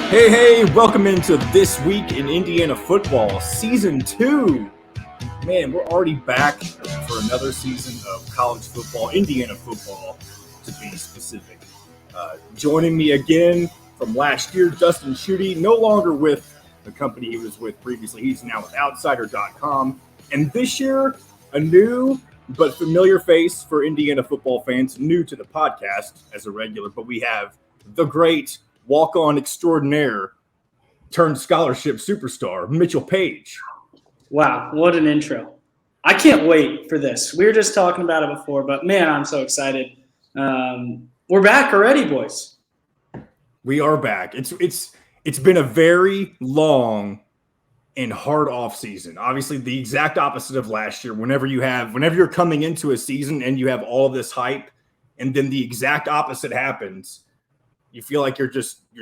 Hey, welcome into This Week in Indiana Football, Season 2. Man, we're already back for another season of college football, Indiana football, to be specific. Joining me again from last year, Dustin Schutte, no longer with the company he was with previously. He's now with Outsider.com. And this year, a new but familiar face for Indiana football fans, new to the podcast as a regular, but we have the great walk-on extraordinaire turned scholarship superstar, Mitchell Paige. Wow, what an intro. I can't wait for this. We were just talking about it before, but man, I'm so excited. We're back already, boys. We are back. It's been a very long and hard off season. Obviously, the exact opposite of last year. Whenever you're coming into a season and you have all this hype, and then the exact opposite happens, you feel like you're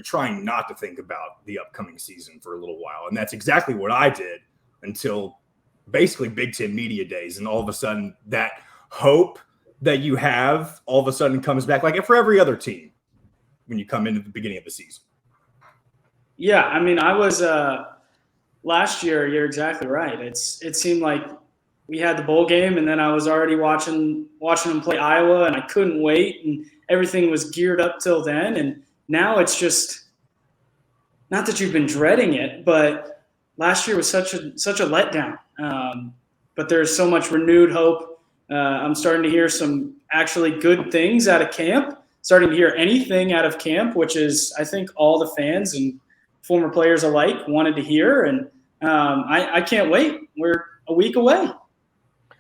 trying not to think about the upcoming season for a little while. And that's exactly what I did until basically Big Ten Media Days. And all of a sudden that hope that you have all of a sudden comes back, like for every other team when you come into the beginning of the season. Yeah, I mean, I was last year, you're exactly right. It seemed like we had the bowl game, and then I was already watching them play Iowa, and I couldn't wait, and everything was geared up till then. And now it's just not that you've been dreading it, but last year was such a letdown. But there's so much renewed hope. I'm starting to hear some actually good things out of camp. Starting to hear anything out of camp, which is, I think, all the fans and former players alike wanted to hear. And I can't wait. We're a week away.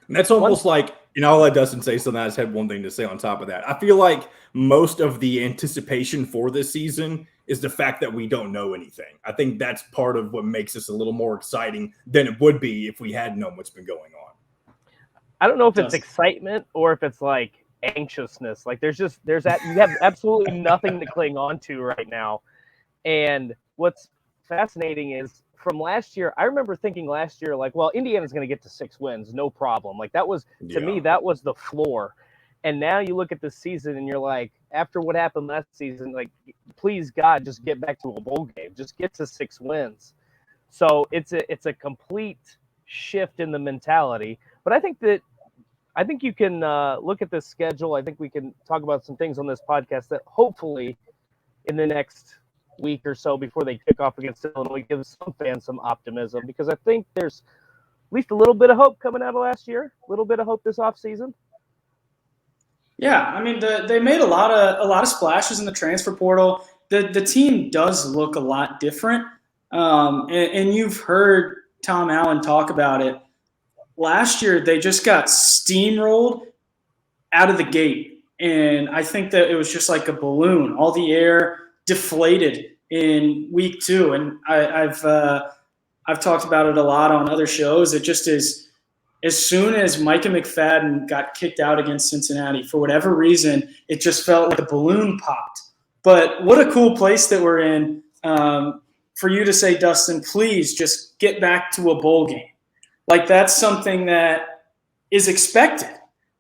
And that's almost like, I'll let Dustin say something. I just had one thing to say on top of that. I feel like most of the anticipation for this season is the fact that we don't know anything. I think that's part of what makes this a little more exciting than it would be if we had known what's been going on. I don't know if it's excitement or if it's like anxiousness. Like there's that you have absolutely nothing to cling on to right now. And what's fascinating is from last year, I remember thinking last year, like, well, Indiana's going to get to 6 wins, no problem. Like that was, to me, that was the floor. And now you look at this season and you're like, after what happened last season, like, please God, just get back to a bowl game, just get to 6 wins. So it's a complete shift in the mentality. But I think you can look at this schedule. I think we can talk about some things on this podcast that hopefully in the next week or so before they kick off against Illinois gives some fans some optimism, because I think there's at least a little bit of hope coming out of last year, a little bit of hope this offseason. Yeah, I mean, they made a lot of splashes in the transfer portal. The team does look a lot different, and you've heard Tom Allen talk about it. Last year, they just got steamrolled out of the gate, and I think that it was just like a balloon. All the air deflated in week 2, and I've talked about it a lot on other shows. It just is, as soon as Micah McFadden got kicked out against Cincinnati, for whatever reason, it just felt like the balloon popped. But what a cool place that we're in. For you to say, Dustin, please just get back to a bowl game. Like that's something that is expected.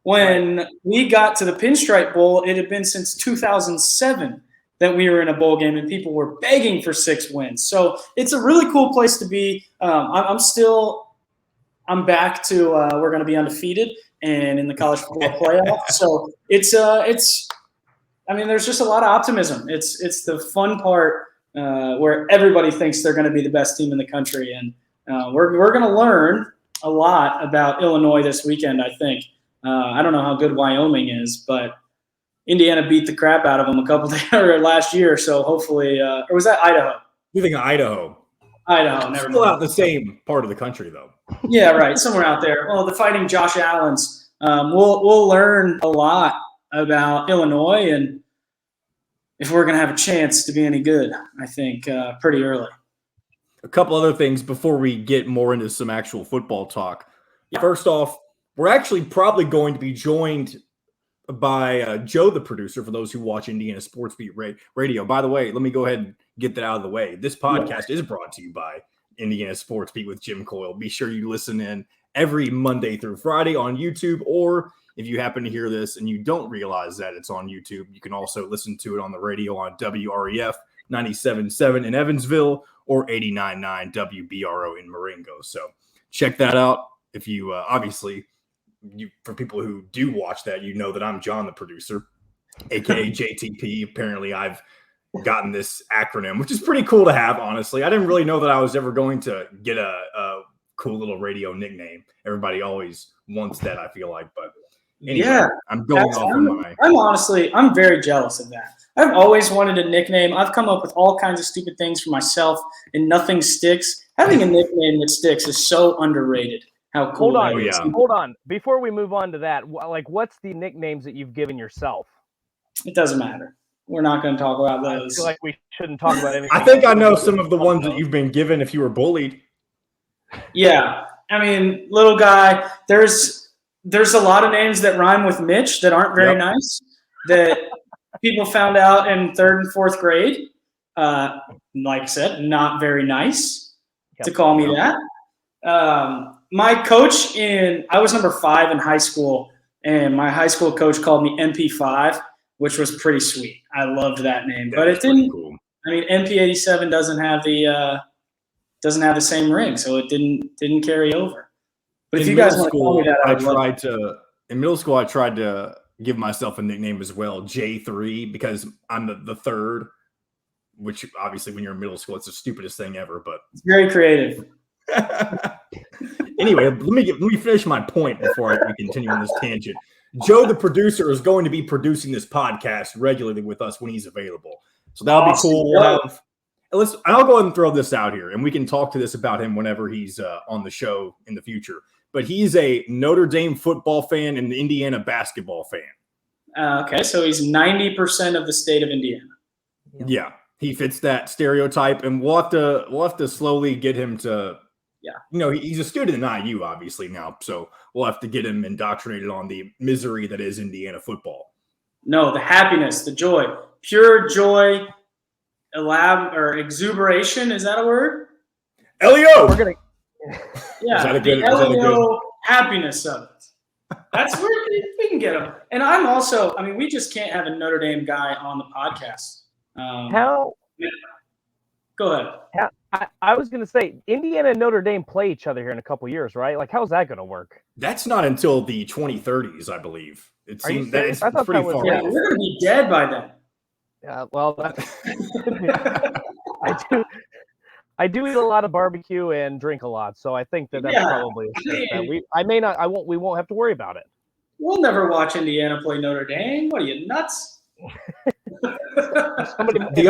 When we got to the Pinstripe Bowl, it had been since 2007 that we were in a bowl game and people were begging for 6 wins. So it's a really cool place to be. I'm back to we're going to be undefeated and in the college football playoff. So I mean, there's just a lot of optimism. It's the fun part where everybody thinks they're going to be the best team in the country. And we're going to learn a lot about Illinois this weekend, I think. I don't know how good Wyoming is, but Indiana beat the crap out of them a couple days or last year, so hopefully, or was that Idaho? You think Idaho? Idaho, never still out the same part of the country, though. Yeah, right, somewhere out there. Well, the Fighting Josh Allens. We'll learn a lot about Illinois, and if we're going to have a chance to be any good, I think pretty early. A couple other things before we get more into some actual football talk. Yeah. First off, we're actually probably going to be joined by Joe, the producer, for those who watch Indiana Sports Beat Radio. By the way, let me go ahead and get that out of the way. This podcast is brought to you by Indiana Sports Beat with Jim Coyle. Be sure you listen in every Monday through Friday on YouTube, or if you happen to hear this and you don't realize that it's on YouTube, you can also listen to it on the radio on WREF 97.7 in Evansville, or 89.9 WBRO in Marengo. So check that out. If you obviously, for people who do watch that, you know that I'm John, the producer, aka JTP. Apparently, I've gotten this acronym, which is pretty cool to have. Honestly, I didn't really know that I was ever going to get a cool little radio nickname. Everybody always wants that, I feel like, but anyway, yeah, I'm going off on my. I'm very jealous of that. I've always wanted a nickname. I've come up with all kinds of stupid things for myself, and nothing sticks. Having a nickname that sticks is so underrated. How cool! Hold on. Before we move on to that, like, what's the nicknames that you've given yourself? It doesn't matter. We're not going to talk about those. I feel like we shouldn't talk about anything. I think I know some of the ones that you've been given if you were bullied. Yeah, I mean, little guy. There's a lot of names that rhyme with Mitch that aren't very nice. That people found out in 3rd and 4th grade. Like I said, not very nice to call me that. My coach I was number 5 in high school, and my high school coach called me MP5, which was pretty sweet. I loved that name, but it didn't. Cool. I mean, MP87 doesn't have the same ring, so it didn't carry over. But if you guys want to call me that, in middle school, I tried to give myself a nickname as well, J3, because I'm the third. Which obviously, when you're in middle school, it's the stupidest thing ever. But it's very creative. Anyway, let me finish my point before we continue on this tangent. Joe, the producer, is going to be producing this podcast regularly with us when he's available. So that'll be cool. I'll go ahead and throw this out here, and we can talk to this about him whenever he's on the show in the future. But he's a Notre Dame football fan and an Indiana basketball fan. Okay, so he's 90% of the state of Indiana. Yeah, he fits that stereotype, and we'll have to slowly get him to. Yeah, he's a student in IU, obviously now, so we'll have to get him indoctrinated on the misery that is Indiana football. No, the happiness, the joy, pure joy, exuberation. Is that a word? Elio. We're gonna. Yeah, the Elio happiness of it. That's where we can get him. And I'm also. I mean, we just can't have a Notre Dame guy on the podcast. How? Go ahead. I was going to say, Indiana and Notre Dame play each other here in a couple years, right? Like, how's that going to work? That's not until the 2030s, I believe. It seems that it's pretty far off. Yeah, we're going to be dead by then. Yeah, well, I do eat a lot of barbecue and drink a lot, so I think that's probably we won't have to worry about it. We'll never watch Indiana play Notre Dame. What are you, nuts? The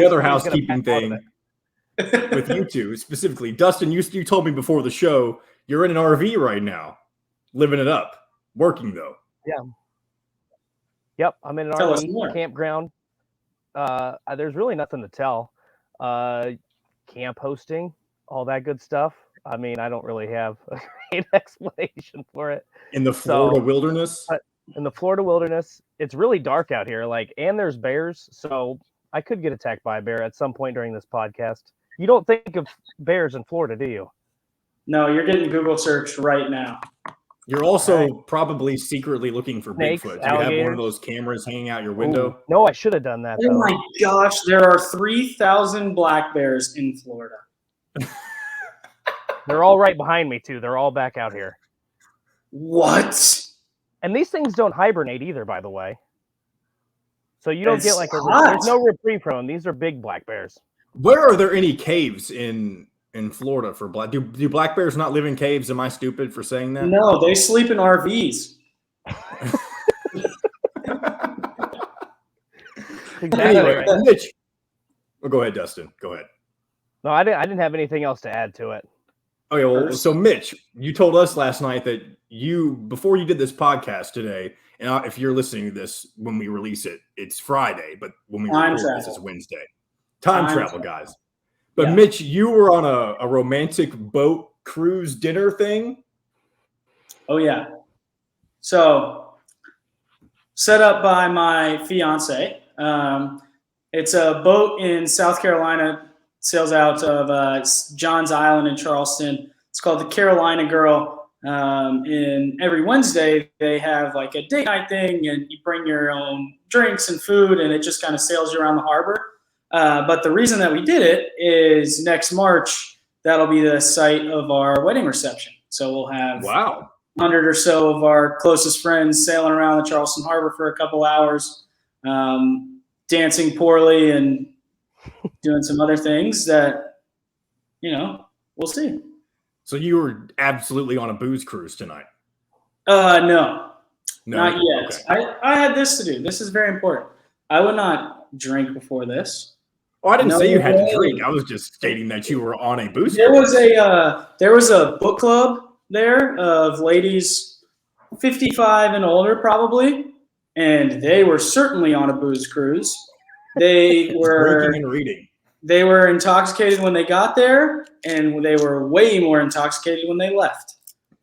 other housekeeping thing with you two specifically, Dustin, you told me before the show you're in an RV right now, living it up, working though. Yeah. Yep, I'm in an RV campground. There's really nothing to tell. Camp hosting, all that good stuff. I mean, I don't really have a great explanation for it. In the Florida wilderness. In the Florida wilderness, it's really dark out here. And there's bears, so I could get attacked by a bear at some point during this podcast. You don't think of bears in Florida, do you? No, you're getting Google search right now. You're also probably secretly looking for Snakes, Bigfoot. Do you have one of those cameras hanging out your window? Ooh, no, I should have done that. Oh my gosh, there are 3,000 black bears in Florida. They're all right behind me too. They're all back out here. What? And these things don't hibernate either, by the way. So you don't get there's no reprieve from them. These are big black bears. Where are there any caves in Florida for black? Do black bears not live in caves? Am I stupid for saying that? No, they sleep in RVs. Anyway, right. Mitch. Well, go ahead, Dustin. Go ahead. No, I didn't have anything else to add to it. Okay, well, so Mitch, you told us last night that before you did this podcast today, and if you're listening to this when we release it, it's Friday, but when we record this, it's Wednesday. Time travel, guys. But yeah. Mitch, you were on a romantic boat cruise dinner thing? Oh, yeah. So, set up by my fiance. It's a boat in South Carolina, sails out of Johns Island in Charleston. It's called the Carolina Girl. And every Wednesday, they have like a date night thing, and you bring your own drinks and food, and it just kind of sails you around the harbor. But the reason that we did it is next March, that'll be the site of our wedding reception. So we'll have 100 or so of our closest friends sailing around the Charleston Harbor for a couple hours, dancing poorly and doing some other things that, we'll see. So you were absolutely on a booze cruise tonight? No, not yet. Okay. I had this to do. This is very important. I would not drink before this. Oh, I didn't say you had to drink. I was just stating that you were on a booze There cruise. There was a book club there of ladies 55 and older probably, and they were certainly on a booze cruise. They were drinking and reading. They were intoxicated when they got there, and they were way more intoxicated when they left.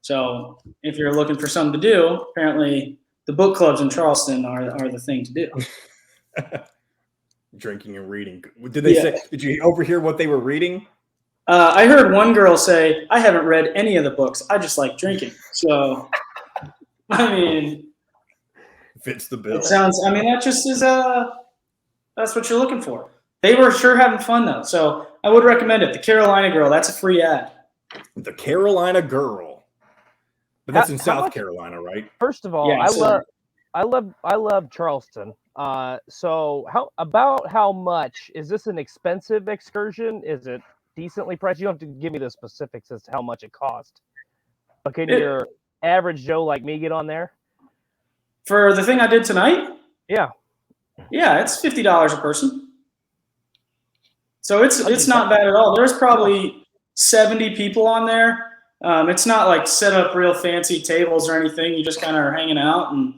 So if you're looking for something to do, apparently the book clubs in Charleston are the thing to do. Drinking and reading. Did they say? Did you overhear what they were reading? I heard one girl say, "I haven't read any of the books. I just like drinking." So, I mean, fits the bill. It sounds. I mean, that just is that's what you're looking for. They were sure having fun though, so I would recommend it. The Carolina Girl. That's a free ad. The Carolina Girl. But that's in South Carolina, right? First of all, I love Charleston. So how much is this an expensive excursion? Is it decently priced? You don't have to give me the specifics as to how much it cost. But can your average Joe like me get on there? For the thing I did tonight? Yeah. Yeah, it's $50 a person. So it's not bad at all. There's probably 70 people on there. It's not like set up real fancy tables or anything. You just kind of are hanging out, and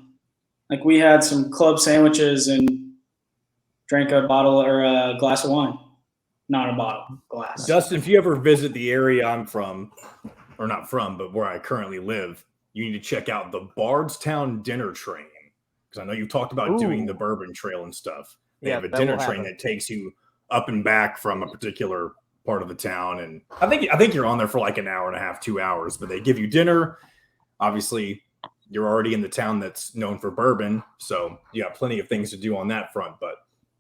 like we had some club sandwiches and drank a bottle or a glass of wine. Not a bottle, glass. Dustin, if you ever visit the area I'm from, or not from, but where I currently live, you need to check out the Bardstown Dinner Train. Because I know you talked about doing the Bourbon Trail and stuff. They have a dinner train that takes you up and back from a particular part of the town. And I think you're on there for like an hour and a half, 2 hours, but they give you dinner. Obviously, you're already in the town that's known for bourbon, so you got plenty of things to do on that front, but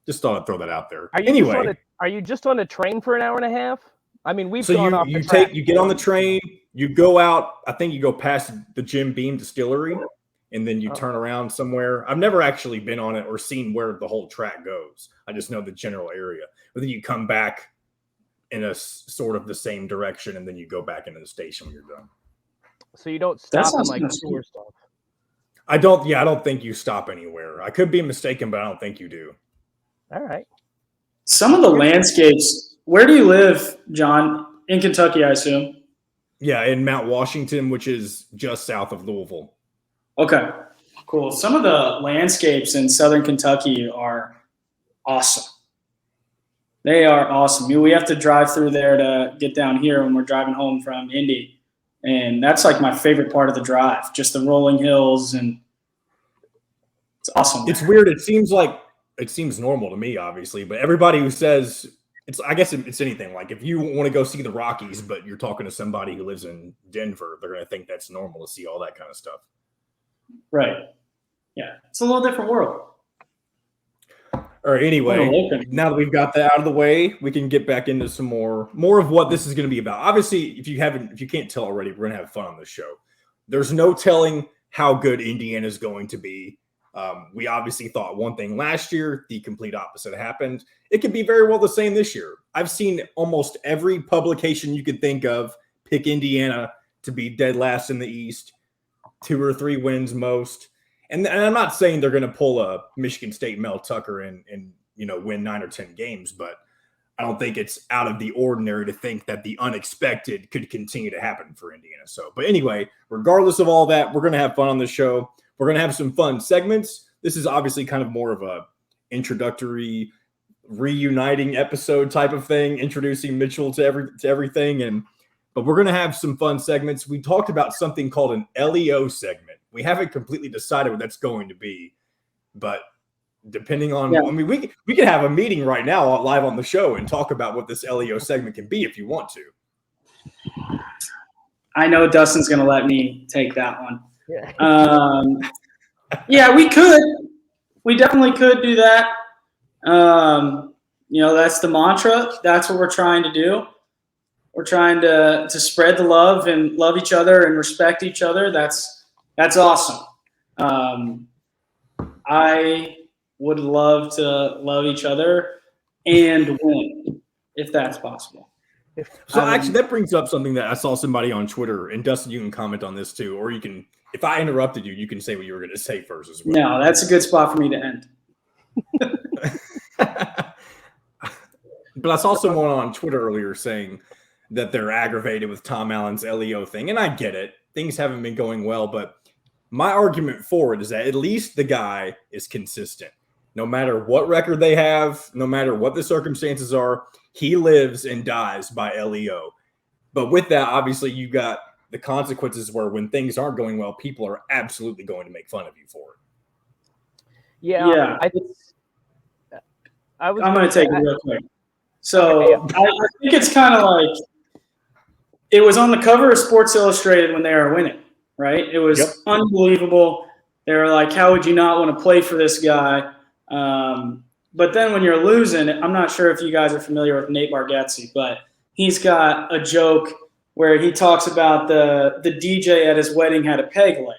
just thought I'd throw that out there. Are you just on a train for an hour and a half? I mean, we've gone off the track. You get on the train, you go out, I think you go past the Jim Beam Distillery, and then you turn around somewhere. I've never actually been on it or seen where the whole track goes. I just know the general area. But then you come back in a sort of the same direction, and then you go back into the station when you're done. So you don't stop and like tour stuff. I don't think you stop anywhere. I could be mistaken, but I don't think you do. All right. Some of the landscapes. Where do you live, John? In Kentucky, I assume. Yeah, in Mount Washington, which is just south of Louisville. Okay, cool. Some of the landscapes in southern Kentucky are awesome. They are awesome. We have to drive through there to get down here when we're driving home from Indy. And that's like my favorite part of the drive, just the rolling hills, and it's awesome. It's weird. It seems normal to me, obviously, but everybody who says I guess it's anything. Like if you want to go see the Rockies, but you're talking to somebody who lives in Denver, they're going to think that's normal to see all that kind of stuff. Right. Yeah. It's a little different world. All right. Anyway, now that we've got that out of the way, we can get back into some more of what this is going to be about. Obviously, if you can't tell already, we're going to have fun on this show. There's no telling how good Indiana is going to be. We obviously thought one thing last year, the complete opposite happened. It could be very well the same this year. I've seen almost every publication you could think of pick Indiana to be dead last in the East, 2 or 3 wins most. And I'm not saying they're going to pull a Michigan State Mel Tucker and win 9 or 10 games, but I don't think it's out of the ordinary to think that the unexpected could continue to happen for Indiana. So, but anyway, regardless of all that, we're going to have fun on the show. We're going to have some fun segments. This is obviously kind of more of a introductory, reuniting episode type of thing, introducing Mitchell to everything. But we're going to have some fun segments. We talked about something called an LEO segment. We haven't completely decided what that's going to be, but depending on, I mean, we could have a meeting right now live on the show and talk about what this LEO segment can be if you want to. I know Dustin's going to let me take that one. Yeah, we could. We definitely could do that. That's the mantra. That's what we're trying to do. We're trying to spread the love and love each other and respect each other. That's awesome. I would love to love each other and win, if that's possible. So actually, that brings up something that I saw somebody on Twitter, and Dustin, you can comment on this too, or you can, if I interrupted you, you can say what you were going to say first as well. No, that's a good spot for me to end. But I saw someone on Twitter earlier saying that they're aggravated with Tom Allen's LEO thing, and I get it. Things haven't been going well, but my argument for it is that at least the guy is consistent. No matter what record they have, no matter what the circumstances are, he lives and dies by LEO. But with that, obviously, you got the consequences where when things aren't going well, people are absolutely going to make fun of you for it. Yeah. I'm going to take it real quick. So I think it's kind of like it was on the cover of Sports Illustrated when they were winning, right? It was unbelievable. They were like, how would you not want to play for this guy? But then when you're losing, I'm not sure if you guys are familiar with Nate Bargatze, but he's got a joke where he talks about the DJ at his wedding had a peg leg.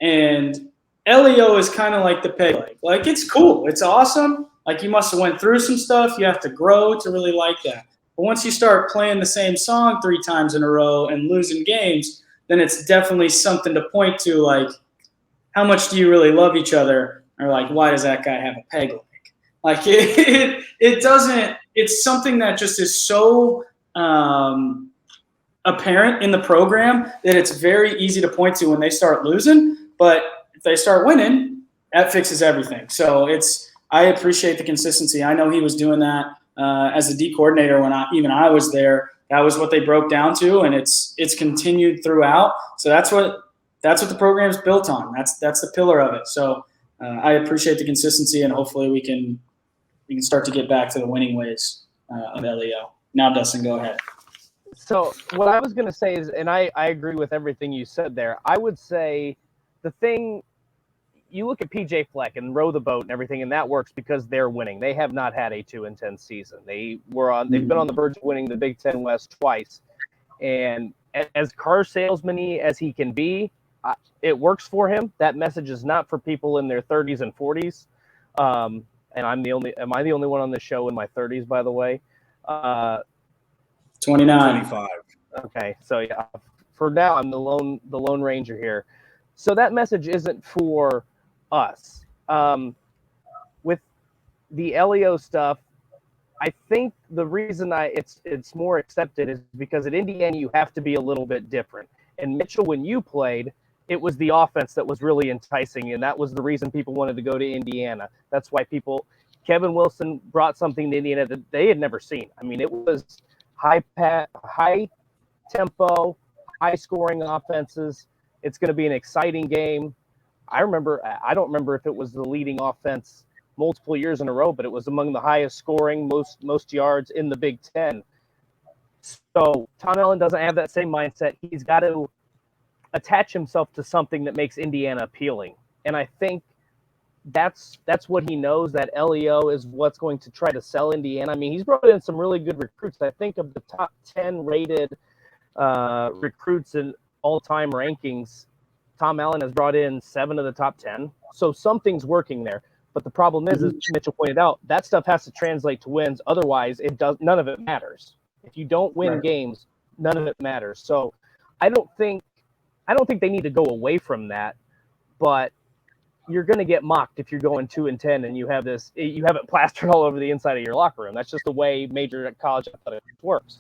And LEO is kind of like the peg leg. Like, it's cool. It's awesome. Like, you must have went through some stuff. You have to grow to really like that. But once you start playing the same song 3 times in a row and losing games, then it's definitely something to point to, like, how much do you really love each other? Or, like, why does that guy have a peg leg? Like, it doesn't – it's something that just is so apparent in the program that it's very easy to point to when they start losing. But if they start winning, that fixes everything. So I appreciate the consistency. I know he was doing that as a D coordinator when I was there. That was what they broke down to, and it's continued throughout. So that's what the program's built on. That's the pillar of it. So I appreciate the consistency, and hopefully we can start to get back to the winning ways of LEO. Now, Dustin, go ahead. So what I was going to say is, and I agree with everything you said there. I would say the thing. You look at PJ Fleck and row the boat and everything, and that works because they're winning. They have not had a 2-10 season. They've been on the verge of winning the Big Ten West twice. And as car salesman-y as he can be, it works for him. That message is not for people in their 30s and 40s. And am I the only one on this show in my 30s, by the way? 29. 25. Okay. So yeah, for now, I'm the Lone Ranger here. So that message isn't for us. With the LEO stuff, I think the reason it's more accepted is because at Indiana you have to be a little bit different. And Mitchell, when you played, it was the offense that was really enticing, and that was the reason people wanted to go to Indiana. That's why Kevin Wilson brought something to Indiana that they had never seen. I mean, it was high tempo, high scoring offenses. It's going to be an exciting game. I don't remember if it was the leading offense multiple years in a row, but it was among the highest scoring, most yards in the Big Ten. So Tom Allen doesn't have that same mindset. He's got to attach himself to something that makes Indiana appealing. And I think that's what he knows, that LEO is what's going to try to sell Indiana. I mean, he's brought in some really good recruits. I think of the top 10 rated recruits in all-time rankings, Tom Allen has brought in 7 of the top 10. So something's working there. But the problem is, as Mitchell pointed out, that stuff has to translate to wins. Otherwise, none of it matters. If you don't win games, none of it matters. So I don't think they need to go away from that. But you're going to get mocked if you're going 2-10 and you have it plastered all over the inside of your locker room. That's just the way major college athletics works.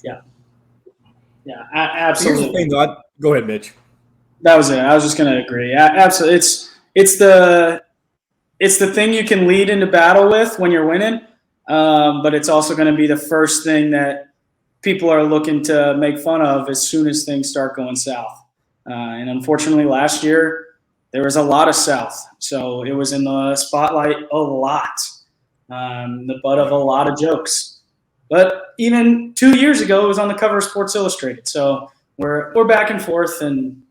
Yeah. Yeah, absolutely. Here's the thing, though. Go ahead, Mitch. That was it. I was just going to agree. Absolutely. It's the thing you can lead into battle with when you're winning, but it's also going to be the first thing that people are looking to make fun of as soon as things start going south. And unfortunately, last year there was a lot of south, so it was in the spotlight a lot, the butt of a lot of jokes. But even 2 years ago, it was on the cover of Sports Illustrated. So we're back and forth, and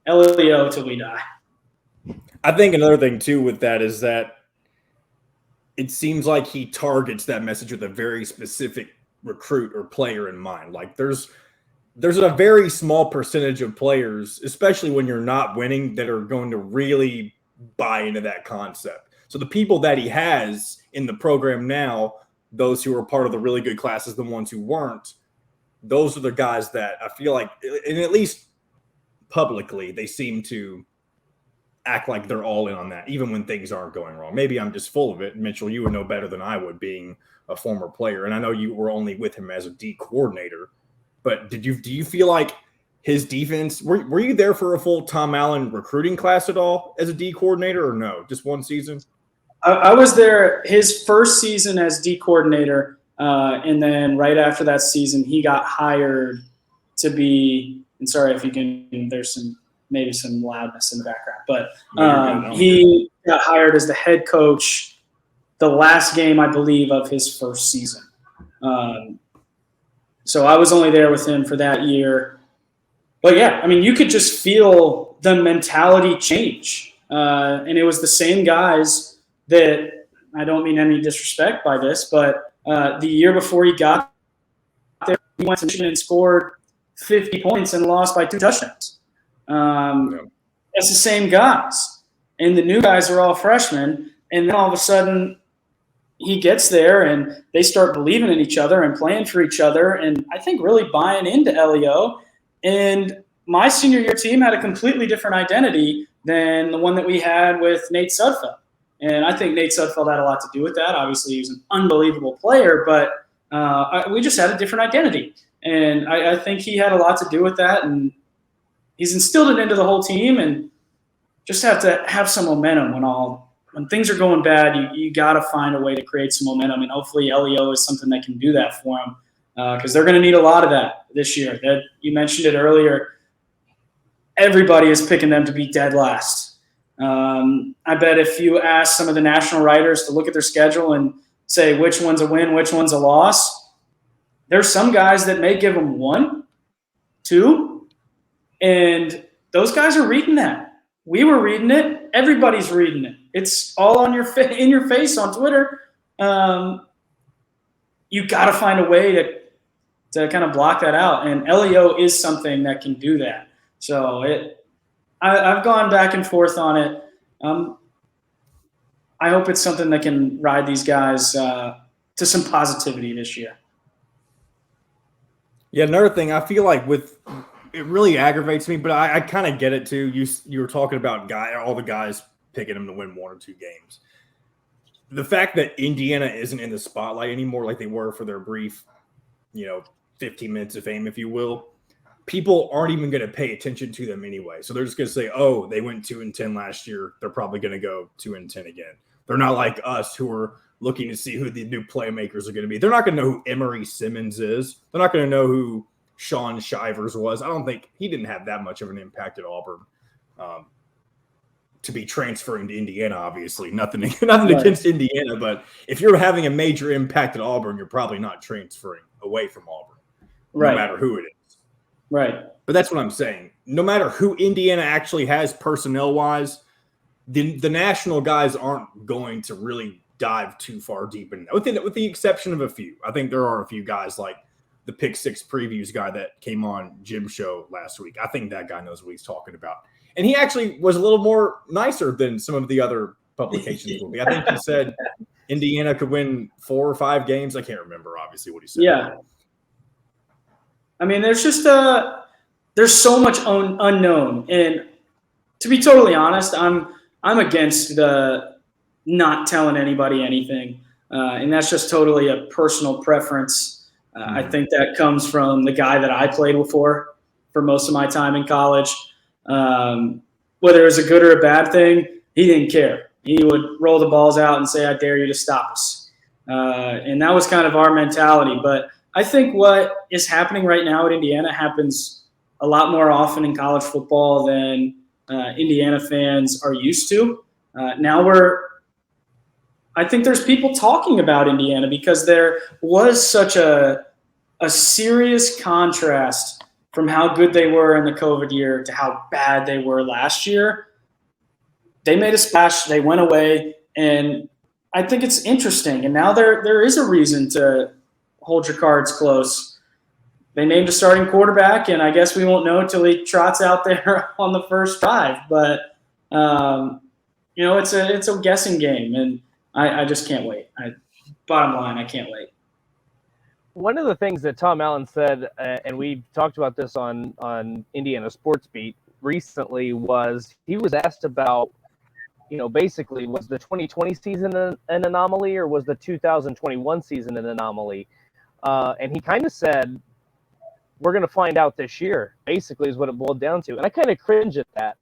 LEO till we die. I think another thing too with that is that it seems like he targets that message with a very specific recruit or player in mind. Like there's a very small percentage of players, especially when you're not winning, that are going to really buy into that concept. So the people that he has in the program now, those who are part of the really good classes, the ones who weren't, those are the guys that I feel like, and at least publicly, they seem to act like they're all in on that, even when things aren't going wrong. Maybe I'm just full of it. Mitchell, you would know better than I would, being a former player. And I know you were only with him as a D coordinator, but do you feel like his defense, were you there for a full Tom Allen recruiting class at all as a D coordinator, or no, just one season? I was there his first season as D coordinator, and then right after that season, he got hired to be. And sorry if you can. There's maybe some loudness in the background, but he got hired as the head coach the last game, I believe, of his first season. So I was only there with him for that year. But yeah, I mean, you could just feel the mentality change, and it was the same guys that, I don't mean any disrespect by this, but the year before he got there, he went to Michigan and scored 50 points and lost by 2 touchdowns. It's the same guys. And the new guys are all freshmen. And then all of a sudden he gets there and they start believing in each other and playing for each other. And I think really buying into LEO. And my senior year team had a completely different identity than the one that we had with Nate Sudfeld. And I think Nate Sudfeld had a lot to do with that. Obviously, he was an unbelievable player, but we just had a different identity. And I think he had a lot to do with that. And he's instilled it into the whole team, and just have to have some momentum when things are going bad. You got to find a way to create some momentum, and hopefully LEO is something that can do that for him, because they're going to need a lot of that this year. That you mentioned it earlier. Everybody is picking them to be dead last. I bet if you ask some of the national writers to look at their schedule and say which one's a win, which one's a loss, there's some guys that may give them 1, 2, and those guys are reading that. We were reading it. Everybody's reading it. It's all on in your face on Twitter. You got to find a way to kind of block that out, and LEO is something that can do that. So I've gone back and forth on it. I hope it's something that can ride these guys to some positivity this year. Yeah, another thing, I feel like it really aggravates me, but I kind of get it too. You were talking about all the guys picking them to win 1 or 2 games. The fact that Indiana isn't in the spotlight anymore like they were for their brief, 15 minutes of fame, if you will, people aren't even going to pay attention to them anyway. So they're just going to say, oh, they went 2-10 last year. They're probably going to go 2-10 again. They're not like us who are looking to see who the new playmakers are going to be. They're not going to know who Emery Simmons is. They're not going to know who Sean Shivers was. I don't think he didn't have that much of an impact at Auburn to be transferring to Indiana, obviously. Nothing right. Against Indiana, but if you're having a major impact at Auburn, you're probably not transferring away from Auburn, no matter who it is. Right. But that's what I'm saying. No matter who Indiana actually has personnel-wise, the national guys aren't going to really dive too far deep in that, with the exception of a few. I think there are a few guys like the Pick Six Previews guy that came on Jim's show last week. I think that guy knows what he's talking about. And he actually was a little more nicer than some of the other publications will be. I think he said Indiana could win 4 or 5 games. I can't remember, obviously, what he said. Yeah. I mean, there's just there's so much unknown. And to be totally honest, I'm against the not telling anybody anything. And that's just totally a personal preference. I think that comes from the guy that I played for most of my time in college. Whether it was a good or a bad thing, he didn't care. He would roll the balls out and say, I dare you to stop us. And that was kind of our mentality. But I think what is happening right now at Indiana happens a lot more often in college football than Indiana fans are used to. I think there's people talking about Indiana because there was such a serious contrast from how good they were in the COVID year to how bad they were last year. They made a splash. They went away, and I think it's interesting. And now there is a reason to hold your cards close. They named a starting quarterback, and I guess we won't know until he trots out there on the first drive. But it's a guessing game, and I just can't wait. Bottom line, I can't wait. One of the things that Tom Allen said, and we talked about this on Indiana Sports Beat recently, was he was asked about, basically, was the 2020 season an anomaly or was the 2021 season an anomaly? And he kind of said, we're going to find out this year, basically, is what it boiled down to. And I kind of cringe at that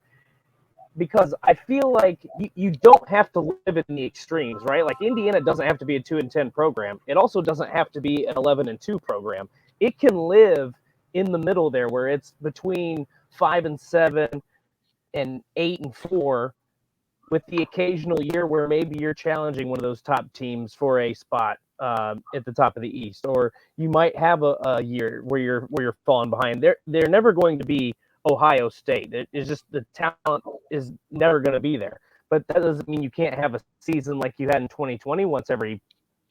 because I feel like you don't have to live in the extremes, right? Like Indiana doesn't have to be a 2-10 program. It also doesn't have to be an 11-2 program. It can live in the middle there where it's between 5-7 and 8-4 with the occasional year where maybe you're challenging one of those top teams for a spot at the top of the East, or you might have a year where you're falling behind. They're never going to be Ohio State. It's just the talent is never going to be there. But that doesn't mean you can't have a season like you had in 2020 once every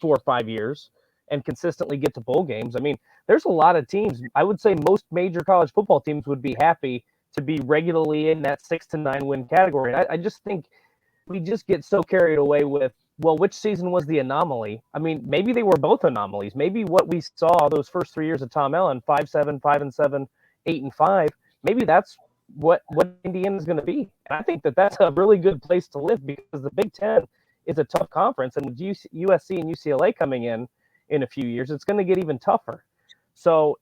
4 or 5 years and consistently get to bowl games. I mean, there's a lot of teams. I would say most major college football teams would be happy to be regularly in that 6 to 9 win category. And I just think we just get so carried away with, well, which season was the anomaly? I mean, maybe they were both anomalies. Maybe what we saw those first 3 years of Tom Allen, 5-7, 5-7, 8-5, maybe that's what Indiana is going to be. And I think that's a really good place to live because the Big Ten is a tough conference. And with USC and UCLA coming in a few years, it's going to get even tougher. So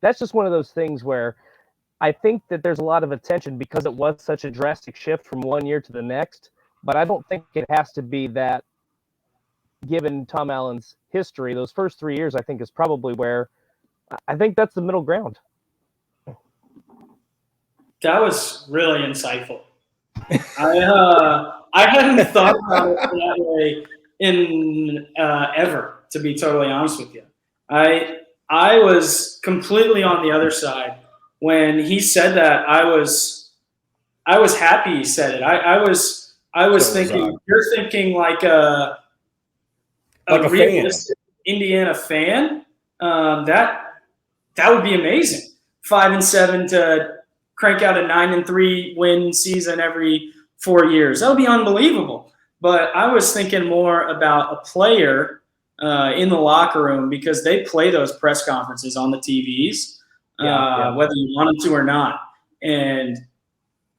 that's just one of those things where I think that there's a lot of attention because it was such a drastic shift from one year to the next. But I don't think it has to be that, given Tom Allen's history. Those first 3 years, I think, is probably where I think that's the middle ground. That was really insightful. I hadn't thought about it that way in ever, to be totally honest with you. I was completely on the other side. When he said that, I was happy he said it. I was thinking, you're thinking like a realistic Indiana fan. That would be amazing. 5-7 to crank out a 9-3 win season every 4 years. That would be unbelievable. But I was thinking more about a player in the locker room because they play those press conferences on the TVs, whether you want them to or not. And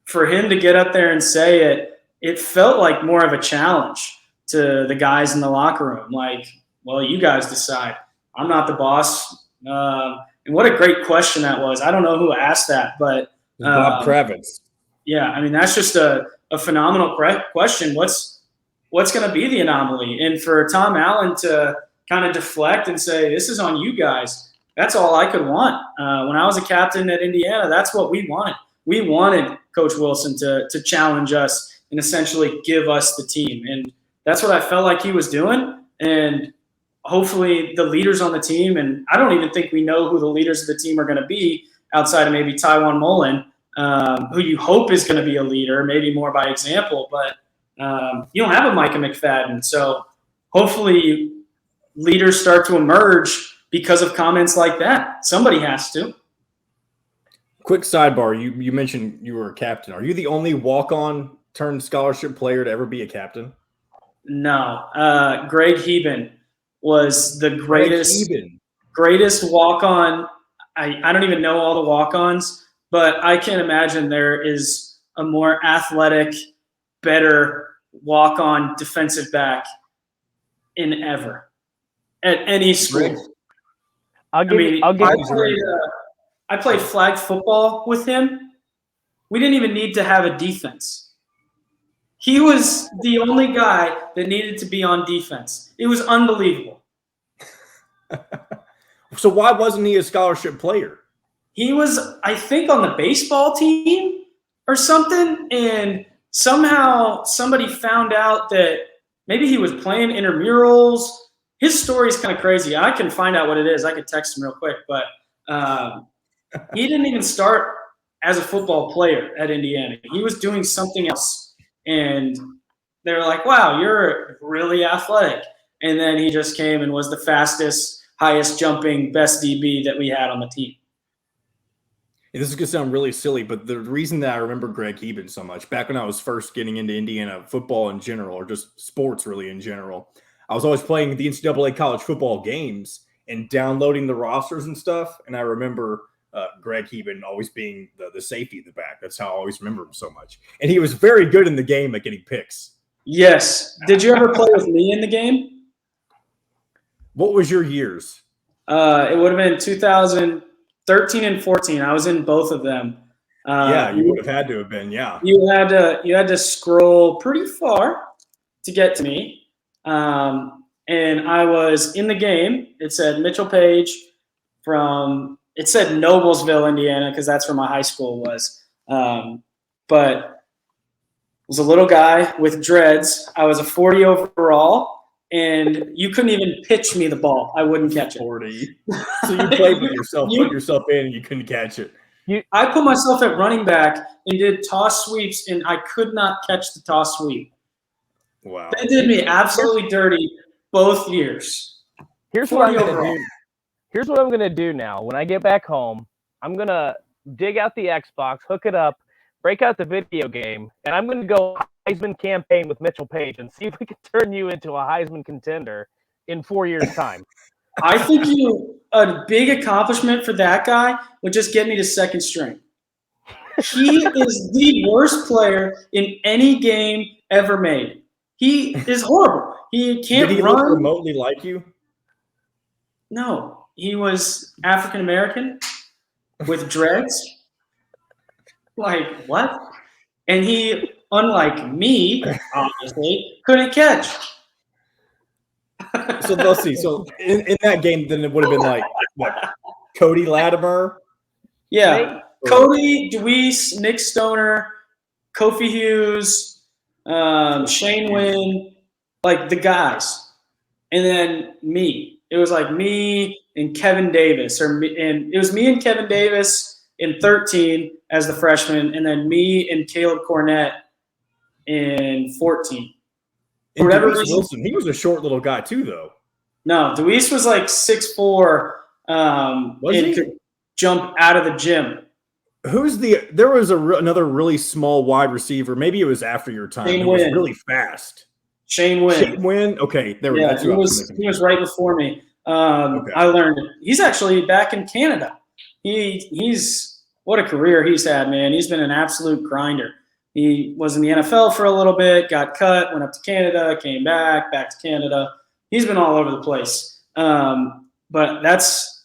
for him to get up there and say it, it felt like more of a challenge to the guys in the locker room. Like, well, you guys decide. I'm not the boss. And what a great question that was. I don't know who asked that, but Bob Kravitz. Yeah, I mean, that's just a phenomenal question. What's going to be the anomaly? And for Tom Allen to kind of deflect and say, this is on you guys, that's all I could want. When I was a captain at Indiana, that's what we wanted. We wanted Coach Wilson to challenge us and essentially give us the team. And that's what I felt like he was doing. And hopefully the leaders on the team, and I don't even think we know who the leaders of the team are going to be outside of maybe Tywan Mullen, who you hope is going to be a leader, maybe more by example. But you don't have a Micah McFadden. So hopefully leaders start to emerge because of comments like that. Somebody has to. Quick sidebar. You mentioned you were a captain. Are you the only walk-on turned scholarship player to ever be a captain? No. Greg Heben was the greatest walk-on. I don't even know all the walk-ons, but I can't imagine there is a more athletic, better walk-on defensive back in ever at any school. I played flag football with him. We didn't even need to have a defense. He was the only guy that needed to be on defense. It was unbelievable. So why wasn't he a scholarship player? He was, I think, on the baseball team or something, and somehow somebody found out that maybe he was playing intramurals. His story is kind of crazy. I can find out what it is. I could text him real quick, but he didn't even start as a football player at Indiana. He was doing something else. And they were like, wow, you're really athletic. And then he just came and was the fastest, highest jumping, best DB that we had on the team. And this is going to sound really silly, but the reason that I remember Greg Eben so much, back when I was first getting into Indiana football in general, or just sports really in general, I was always playing the NCAA college football games and downloading the rosters and stuff. And I remember Greg Eben always being the safety in the back. That's how I always remember him so much. And he was very good in the game at getting picks. Yes. Did you ever play with me in the game? What was your years? It would have been 2013 and 14. I was in both of them. Yeah, you would have had to have been. Yeah, you had to scroll pretty far to get to me. And I was in the game. It said Mitchell Paige it said Noblesville, Indiana, because that's where my high school was. But it was a little guy with dreads. I was a 40 overall, and you couldn't even pitch me the ball. I wouldn't catch it. 40. So you played with yourself, put yourself in, and you couldn't catch it. I put myself at running back and did toss sweeps, and I could not catch the toss sweep. Wow. They did me absolutely dirty both years. Here's what I'm going to do now. When I get back home, I'm going to dig out the Xbox, hook it up, break out the video game, and I'm going to go Heisman campaign with Mitchell Paige and see if we can turn you into a Heisman contender in 4 years' time. I think a big accomplishment for that guy would just get me to second string. He is the worst player in any game ever made. He is horrible. He can't Did he run. look remotely like you? No, he was African American with dreads. Like what? And he, unlike me, obviously, couldn't catch. So let's see. So in that game, then it would have been like what? Cody Latimer? Yeah. Cody, Deweese, Nick Stoner, Kofi Hughes, Shane Wynn, like the guys. And then me. It was like me and Kevin Davis. And it was me and Kevin Davis in 13 as the freshman, and then me and Caleb Cornett in 14. And whatever Wilson, he was a short little guy too, though. No, Deweese was like 6'4", and he could jump out of the gym. There was another really small wide receiver. Maybe it was after your time. He was really fast. Shane Wynn. Shane Wynn? Okay, there we go. He was right before me. I learned it. He's actually back in Canada. He's what a career he's had, man. He's been an absolute grinder. He was in the NFL for a little bit, got cut, went up to Canada, came back to Canada. He's been all over the place. But that's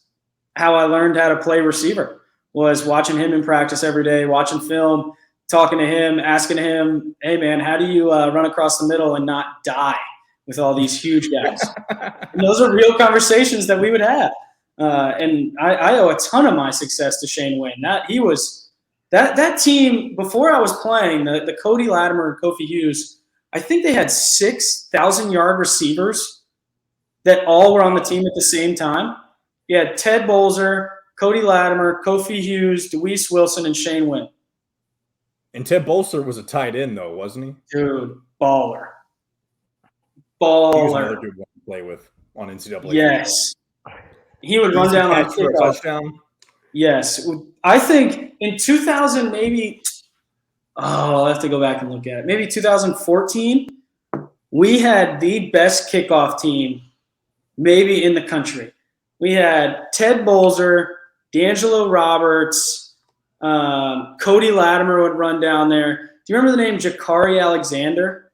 how I learned how to play receiver, was watching him in practice every day, watching film, talking to him, asking him, hey, man, how do you run across the middle and not die with all these huge guys? And those are real conversations that we would have. And I owe a ton of my success to Shane Wynn. That team, before I was playing, the Cody Latimer and Kofi Hughes, I think they had 6,000-yard receivers that all were on the team at the same time. You had Ted Bolzer, Cody Latimer, Kofi Hughes, Deweese Wilson, and Shane Wynn. And Ted Bolzer was a tight end, though, wasn't he? Dude, baller. He was another good one to play with on NCAA. Yes. He would run down on a touchdown. Yes. I think in 2000, maybe – I'll have to go back and look at it. Maybe 2014, we had the best kickoff team maybe in the country. We had Ted Bolzer, D'Angelo Roberts, Cody Latimer would run down there. Do you remember the name Jakari Alexander?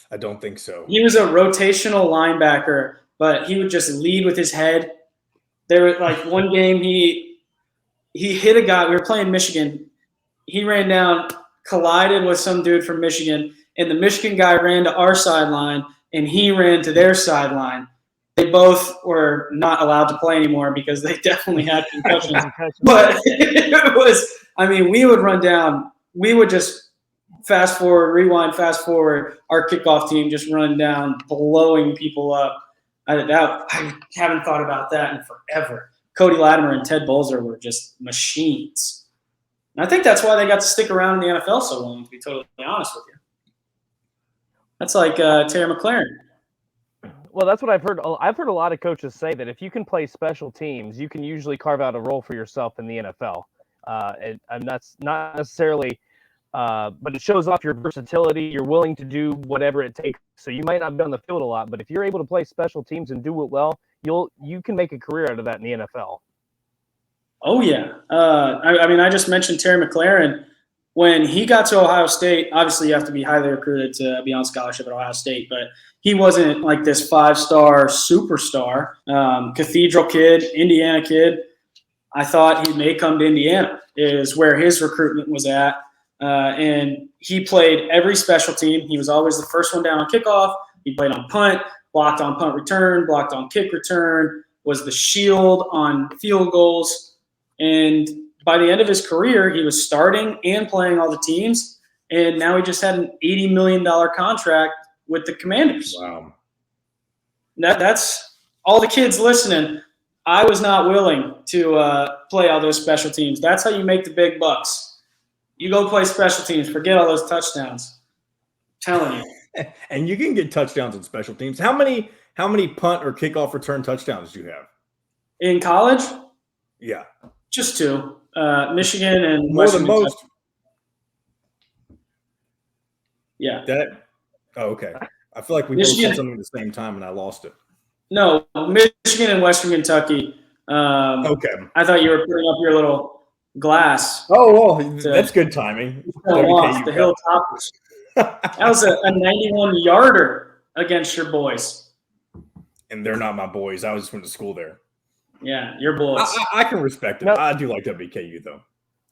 I don't think so. He was a rotational linebacker, but he would just lead with his head. There was like one game he hit a guy. We were playing Michigan. He ran down, collided with some dude from Michigan, and the Michigan guy ran to our sideline, and he ran to their sideline. They both were not allowed to play anymore because they definitely had concussions. But it was, I mean, we would run down. We would just fast forward, rewind, fast forward. Our kickoff team just run down, blowing people up. I haven't thought about that in forever. Cody Latimer and Ted Bolzer were just machines. And I think that's why they got to stick around in the NFL so long, to be totally honest with you. That's like Terry McLaren. Well, that's what I've heard. I've heard a lot of coaches say that if you can play special teams, you can usually carve out a role for yourself in the NFL. And that's not necessarily, but it shows off your versatility. You're willing to do whatever it takes. So you might not be on the field a lot, but if you're able to play special teams and do it well, you can make a career out of that in the NFL. Oh, yeah. I just mentioned Terry McLaren. When he got to Ohio State, obviously you have to be highly recruited to be on scholarship at Ohio State, but he wasn't like this 5-star superstar, cathedral kid, Indiana kid. I thought he may come to Indiana is where his recruitment was at. And he played every special team. He was always the first one down on kickoff. He played on punt, blocked on punt return, blocked on kick return, was the shield on field goals. And by the end of his career, he was starting and playing all the teams, and now he just had an $80 million contract with the Commanders. Wow. That's all the kids listening. I was not willing to play all those special teams. That's how you make the big bucks. You go play special teams. Forget all those touchdowns. I'm telling you. And you can get touchdowns in special teams. How many punt or kickoff return touchdowns do you have? In college? Yeah. Just 2. Michigan and more Western than most. Kentucky. Yeah. Okay. I feel like we both said something at the same time and I lost it. No, Michigan and Western Kentucky. Okay. I thought you were putting up your little glass. Oh, well, that's good timing. Off the Hilltoppers. That was a 91-yarder against your boys. And they're not my boys. I just went to school there. Yeah, your boys. I can respect it. Nope. I do like WKU, though.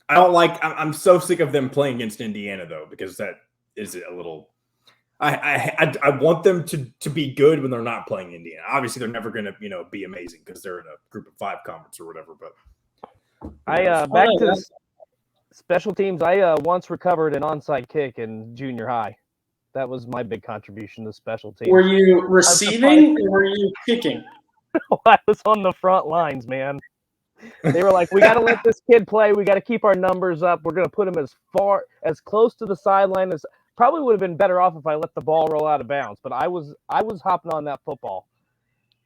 I don't like – I'm so sick of them playing against Indiana, though, because that is a little – I want them to be good when they're not playing Indiana. Obviously, they're never going to, be amazing because they're in a group of 5 conference or whatever. But back to special teams. I once recovered an onside kick in junior high. That was my big contribution to special teams. Were you receiving or were you kicking? I was on the front lines, man. They were like, we got to let this kid play. We got to keep our numbers up. We're going to put him as close to the sideline as probably would have been better off if I let the ball roll out of bounds. But I was hopping on that football.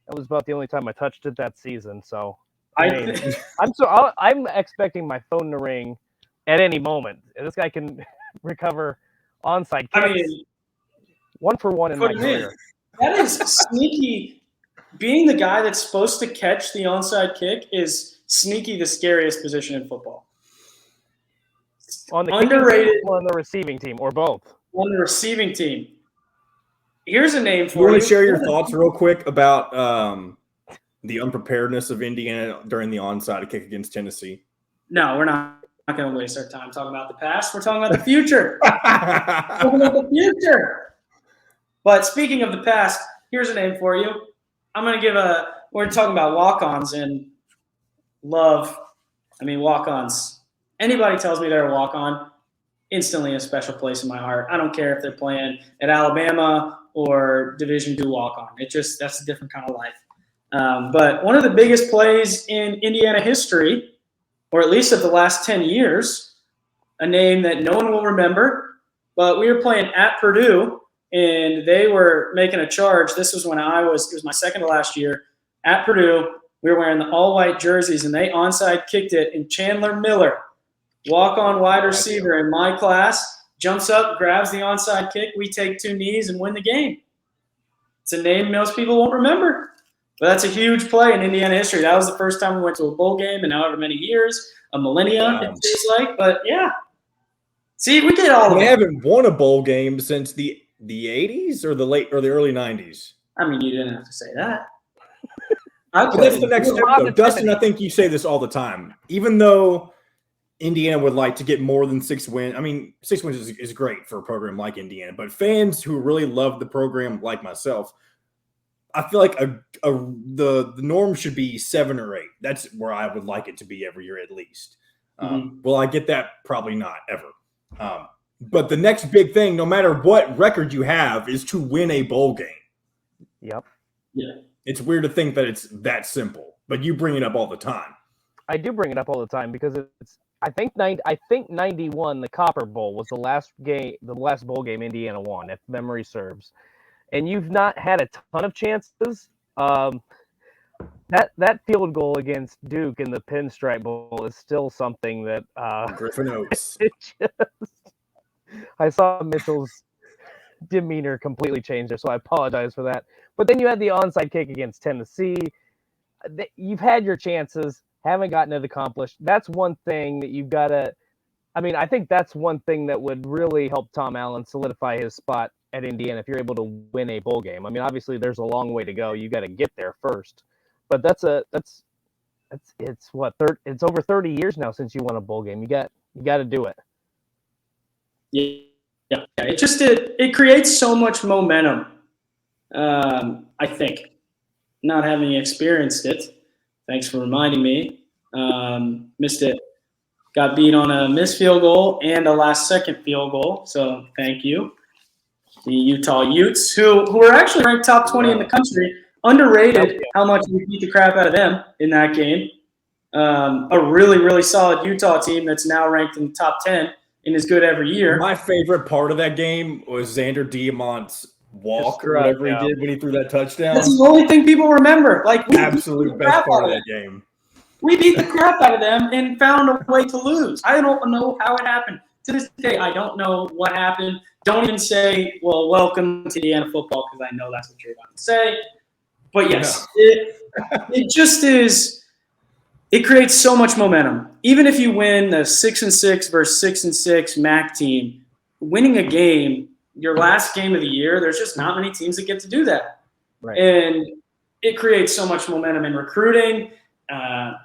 That was about the only time I touched it that season. So I'm expecting my phone to ring at any moment. This guy can recover onside kicks. 1 for 1 in my career. That is sneaky. Being the guy that's supposed to catch the onside kick is sneaky the scariest position in football. On the underrated team or on the receiving team, or both? On the receiving team. Here's a name for you. You want to share your thoughts real quick about the unpreparedness of Indiana during the onside kick against Tennessee? No, we're not going to waste our time talking about the past. We're talking about the future. Talking about the future. But speaking of the past, here's a name for you. I'm going to give we're talking about walk-ons and love. Walk-ons. Anybody tells me they're a walk-on, instantly a special place in my heart. I don't care if they're playing at Alabama or Division II walk-on. That's a different kind of life. But one of the biggest plays in Indiana history, or at least of the last 10 years, a name that no one will remember, but we were playing at Purdue, and they were making a charge. This was when it was my second to last year at Purdue. We were wearing the all-white jerseys, and they onside kicked it, and Chandler Miller, walk-on wide receiver in my class, jumps up, grabs the onside kick. We take 2 knees and win the game. It's a name most people won't remember, but that's a huge play in Indiana history. That was the first time we went to a bowl game in however many years, a millennia, it seems like. But, yeah. See, we did all of it. We haven't won a bowl game since the 80s or the early 90s. You didn't have to say that. But that's the next step, though. Dustin, I think you say this all the time. Even though Indiana would like to get more than 6 wins. 6 wins is great for a program like Indiana, but fans who really love the program, like myself, I feel like the norm should be 7 or 8. That's where I would like it to be every year at least. Will I get that? Probably not ever. But the next big thing, no matter what record you have, is to win a bowl game. Yep. Yeah. It's weird to think that it's that simple, but you bring it up all the time. I do bring it up all the time because I think 91, the Copper Bowl was the last bowl game Indiana won, if memory serves. And you've not had a ton of chances. That field goal against Duke in the Pinstripe Bowl is still something that Griffin Oaks. I saw Mitchell's demeanor completely change there, so I apologize for that. But then you had the onside kick against Tennessee. You've had your chances, haven't gotten it accomplished. That's one thing that you've got to – I mean, I think that's one thing that would really help Tom Allen solidify his spot at Indiana if you're able to win a bowl game. I mean, obviously there's a long way to go. You got to get there first. But it's over 30 years now since you won a bowl game. You got to do it. Yeah. It creates so much momentum. I think, not having experienced it. Thanks for reminding me. Missed it. Got beat on a missed field goal and a last-second field goal. So thank you, the Utah Utes, who are actually ranked top 20 in the country. Underrated how much we beat the crap out of them in that game. A really, really solid Utah team that's now ranked in the top 10 and is good every year. My favorite part of that game was Xander Diamant's walk or whatever he did when he threw that touchdown. That's the only thing people remember. Like, absolute best part of that game. We beat the crap out of them and found a way to lose. I don't know how it happened. To this day, I don't know what happened. Don't even say, well, welcome to Indiana football, because I know that's what you're about to say. But yes, it just is. It creates so much momentum. Even if you win the 6-6 versus 6-6 MAC team, winning a game, your last game of the year, there's just not many teams that get to do that. Right. And it creates so much momentum in recruiting,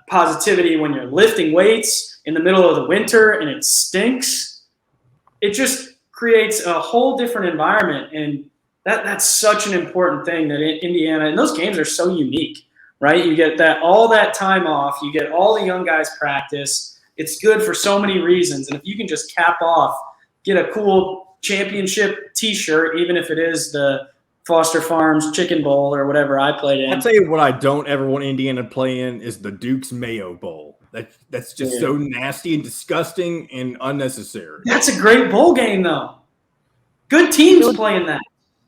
positivity when you're lifting weights in the middle of the winter and it stinks. It just creates a whole different environment, and that's such an important thing that Indiana, and those games are so unique, right? You get all that time off, you get all the young guys practice. It's good for so many reasons, and if you can just cap off, get a cool championship T-shirt, even if it is the Foster Farms Chicken Bowl or whatever I played in. I'll tell you what I don't ever want Indiana to play in is the Duke's Mayo Bowl. That's just so nasty and disgusting and unnecessary. That's a great bowl game, though. Good teams playing that.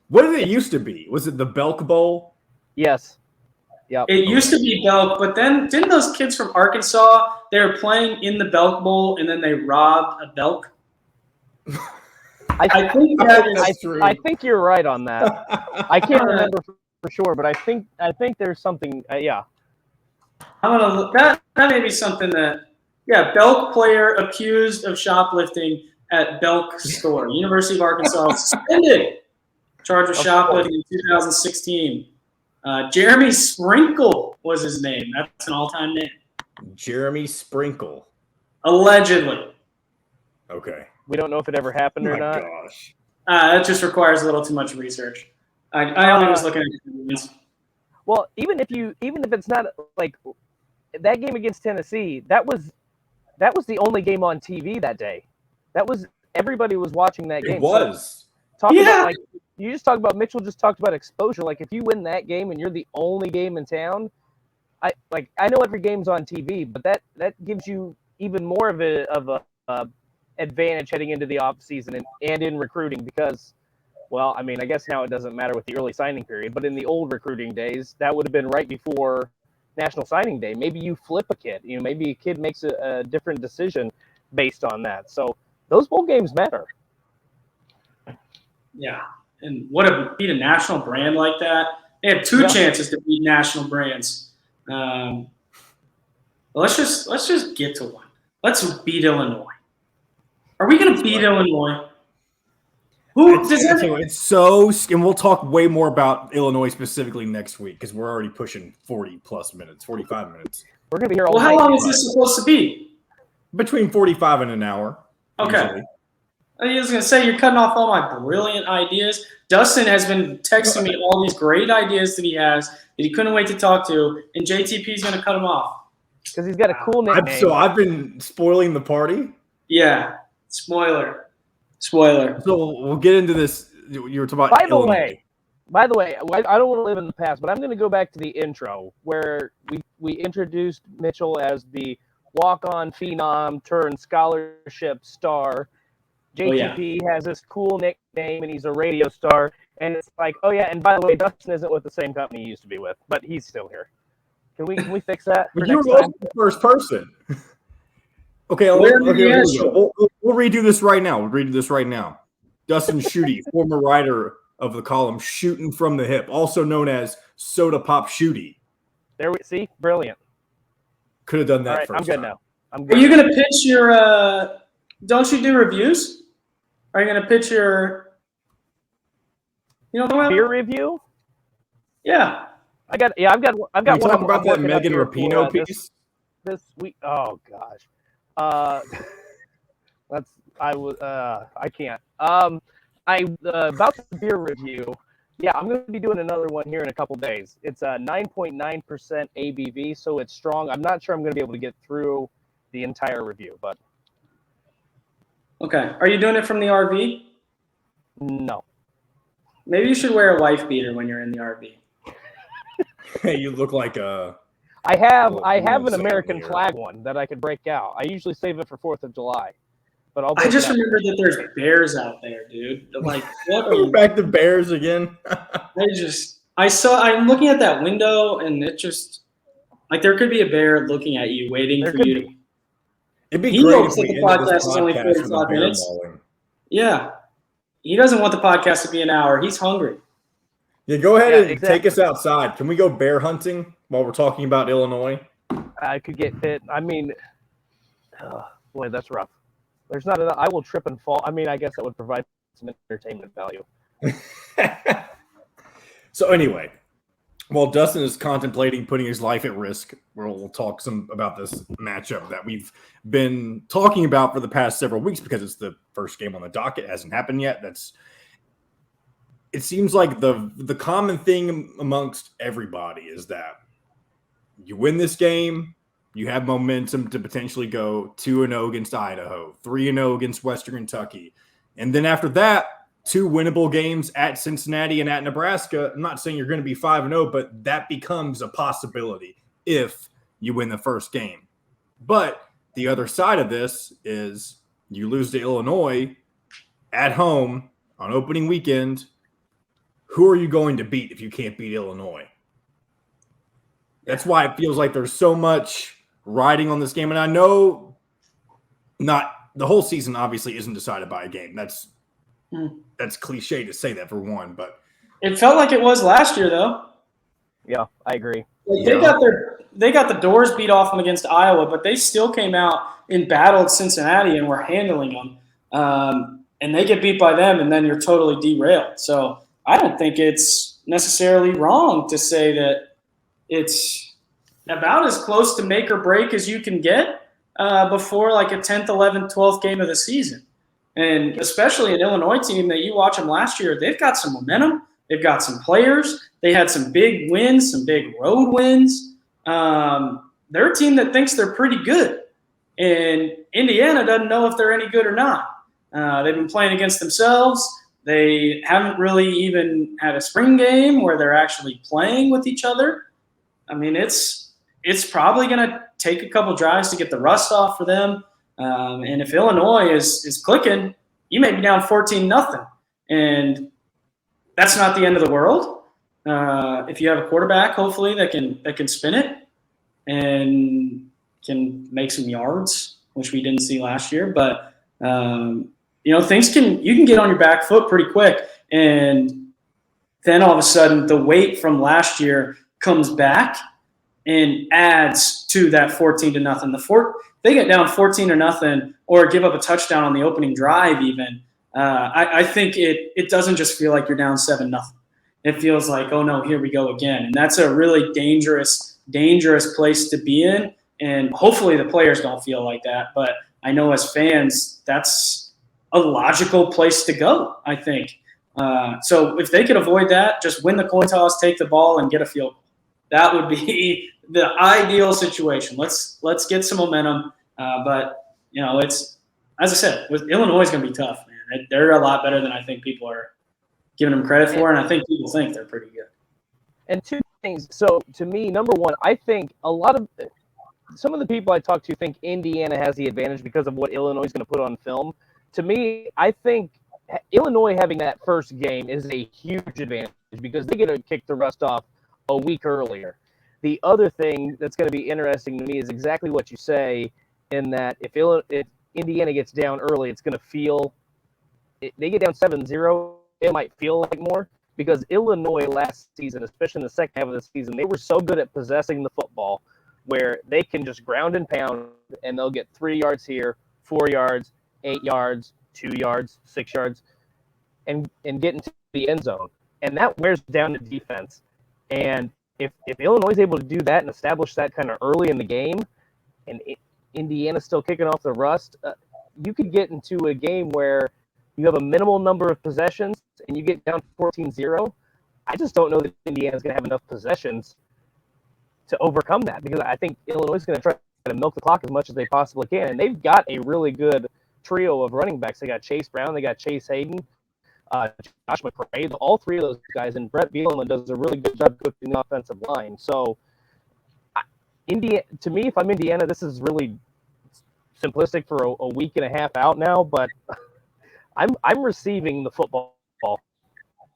What did it used to be? Was it the Belk Bowl? Yes. Yep. It used to be Belk, but then didn't those kids from Arkansas, they were playing in the Belk Bowl and then they robbed a Belk? I think you're right on that. I can't remember for sure, but I think there's something. Yeah. I'm gonna look. That may be something that. Yeah, Belk player accused of shoplifting at Belk store. University of Arkansas suspended. Charged with shoplifting in 2016. Jeremy Sprinkle was his name. That's an all-time name. Jeremy Sprinkle. Allegedly. Okay. We don't know if it ever happened or not. Gosh. That just requires a little too much research. I only was looking at. Well, even if it's not like that game against Tennessee, that was the only game on TV that day. Everybody was watching that game. It was. So, about, like, you just talk about Mitchell. Just talked about exposure. Like, if you win that game and you're the only game in town, I know every game's on TV, but that gives you even more of a advantage heading into the off season and in recruiting, because, well, I mean, I guess now it doesn't matter with the early signing period, but in the old recruiting days, that would have been right before National Signing Day. Maybe you flip a kid, maybe a kid makes a different decision based on that. So those bowl games matter. Yeah. And beat a national brand like that. They had two chances to beat national brands. Let's just get to one. Let's beat Illinois. Are we going to beat Illinois? It's so, and we'll talk way more about Illinois specifically next week because we're already pushing 40+ minutes, 45 minutes. We're going to be here all night. How long is this supposed to be? Between 45 and an hour. Okay. Usually. I was going to say, you're cutting off all my brilliant ideas. Dustin has been texting me all these great ideas that he has that he couldn't wait to talk to, and JTP's going to cut him off. Because he's got a cool nickname. So I've been spoiling the party? Yeah. Spoiler. So we'll get into this. You were talking about Illinois. By the way, I don't want to live in the past, but I'm going to go back to the intro where we introduced Mitchell as the walk-on phenom turned scholarship star. JTP has this cool nickname, and he's a radio star. And it's like, oh yeah, and by the way, Dustin isn't with the same company he used to be with, but he's still here. Can we fix that? But you were the first person. Okay, we'll redo this right now. Dustin Schutte, former writer of the column Shooting from the Hip, also known as Soda Pop Schutte. There we see, brilliant. Could have done that right, first. I'm good time. now. I'm good. Are you going to pitch your? Don't you do reviews? Are you going to pitch your? Beer review? Yeah. I've got one. Talk about that Megan Rapinoe piece this week. Oh gosh, I can't. About the beer review. Yeah, I'm going to be doing another one here in a couple days. It's a 9.9% ABV, so it's strong. I'm not sure I'm going to be able to get through the entire review, but okay. Are you doing it from the RV? No. Maybe you should wear a wife beater when you're in the RV. Hey, you look like a. I have an American flag one that I could break out. I usually save it for 4th of July, but I just remember that there's bears out there, dude. Like, what? Back to bears again. I'm looking at that window, and it just like there could be a bear looking at you, waiting for you. It'd be great if the podcast is only 45 minutes. Yeah, he doesn't want the podcast to be an hour. He's hungry. Yeah, go ahead and take us outside. Can we go bear hunting while we're talking about Illinois? I could get bit. I mean, boy, that's rough. There's not enough. I will trip and fall. I mean, I guess that would provide some entertainment value. So anyway, while Dustin is contemplating putting his life at risk, we'll talk some about this matchup that we've been talking about for the past several weeks because it's the first game on the docket. It hasn't happened yet. It seems like the common thing amongst everybody is that you win this game, you have momentum to potentially go 2-0 against Idaho, 3-0 against Western Kentucky. And then after that, 2 winnable games at Cincinnati and at Nebraska. I'm not saying you're going to be 5-0, but that becomes a possibility if you win the first game. But the other side of this is you lose to Illinois at home on opening weekend. Who are you going to beat if you can't beat Illinois? That's why it feels like there's so much riding on this game. And I know not the whole season obviously isn't decided by a game. That's cliche to say that for one, but it felt like it was last year though. Yeah, I agree. They got the doors beat off them against Iowa, but they still came out and battled Cincinnati and were handling them. And they get beat by them, and then you're totally derailed. So I don't think it's necessarily wrong to say that it's about as close to make or break as you can get before like a 10th, 11th, 12th game of the season. And especially an Illinois team that you watch them last year, they've got some momentum. They've got some players. They had some big wins, some big road wins. They're a team that thinks they're pretty good. And Indiana doesn't know if they're any good or not. They've been playing against themselves. They haven't really even had a spring game where they're actually playing with each other. I mean, it's probably going to take a couple drives to get the rust off for them. And if Illinois is clicking, you may be down 14-0. And that's not the end of the world. If you have a quarterback, hopefully, that can spin it and can make some yards, which we didn't see last year. But you can get on your back foot pretty quick, and then all of a sudden the weight from last year comes back and adds to that 14-0. They get down 14-0 or give up a touchdown on the opening drive even. I think it doesn't just feel like you're down 7-0. It feels like, oh no, here we go again. And that's a really dangerous place to be in. And hopefully the players don't feel like that. But I know as fans, that's a logical place to go, I think. So if they could avoid that, just win the coin toss, take the ball, and get a field goal. That would be the ideal situation. Let's get some momentum. But, it's, as I said, with Illinois is going to be tough, man. They're a lot better than I think people are giving them credit for, and I think people think they're pretty good. And two things. So, to me, number one, I think a lot of some of the people I talk to think Indiana has the advantage because of what Illinois is going to put on film. To me, I think Illinois having that first game is a huge advantage because they get to kick the rust off a week earlier. The other thing that's going to be interesting to me is exactly what you say, in that if Indiana gets down early, it's going to feel – they get down 7-0, it might feel like more. Because Illinois last season, especially in the second half of the season, they were so good at possessing the football where they can just ground and pound and they'll get 3 yards here, 4 yards, 8 yards, 2 yards, 6 yards, and get into the end zone. And that wears down the defense. And if Illinois is able to do that and establish that kind of early in the game, and Indiana's still kicking off the rust, you could get into a game where you have a minimal number of possessions and you get down 14-0. I just don't know that Indiana's going to have enough possessions to overcome that, because I think Illinois is going to try to milk the clock as much as they possibly can. And they've got a really good trio of running backs. They got Chase Brown, they got Chase Hayden, Josh McCray, all three of those guys. And Brett Bielema does a really good job cooking the offensive line. So, to me, if I'm Indiana, this is really simplistic for a week and a half out now, but I'm receiving the football.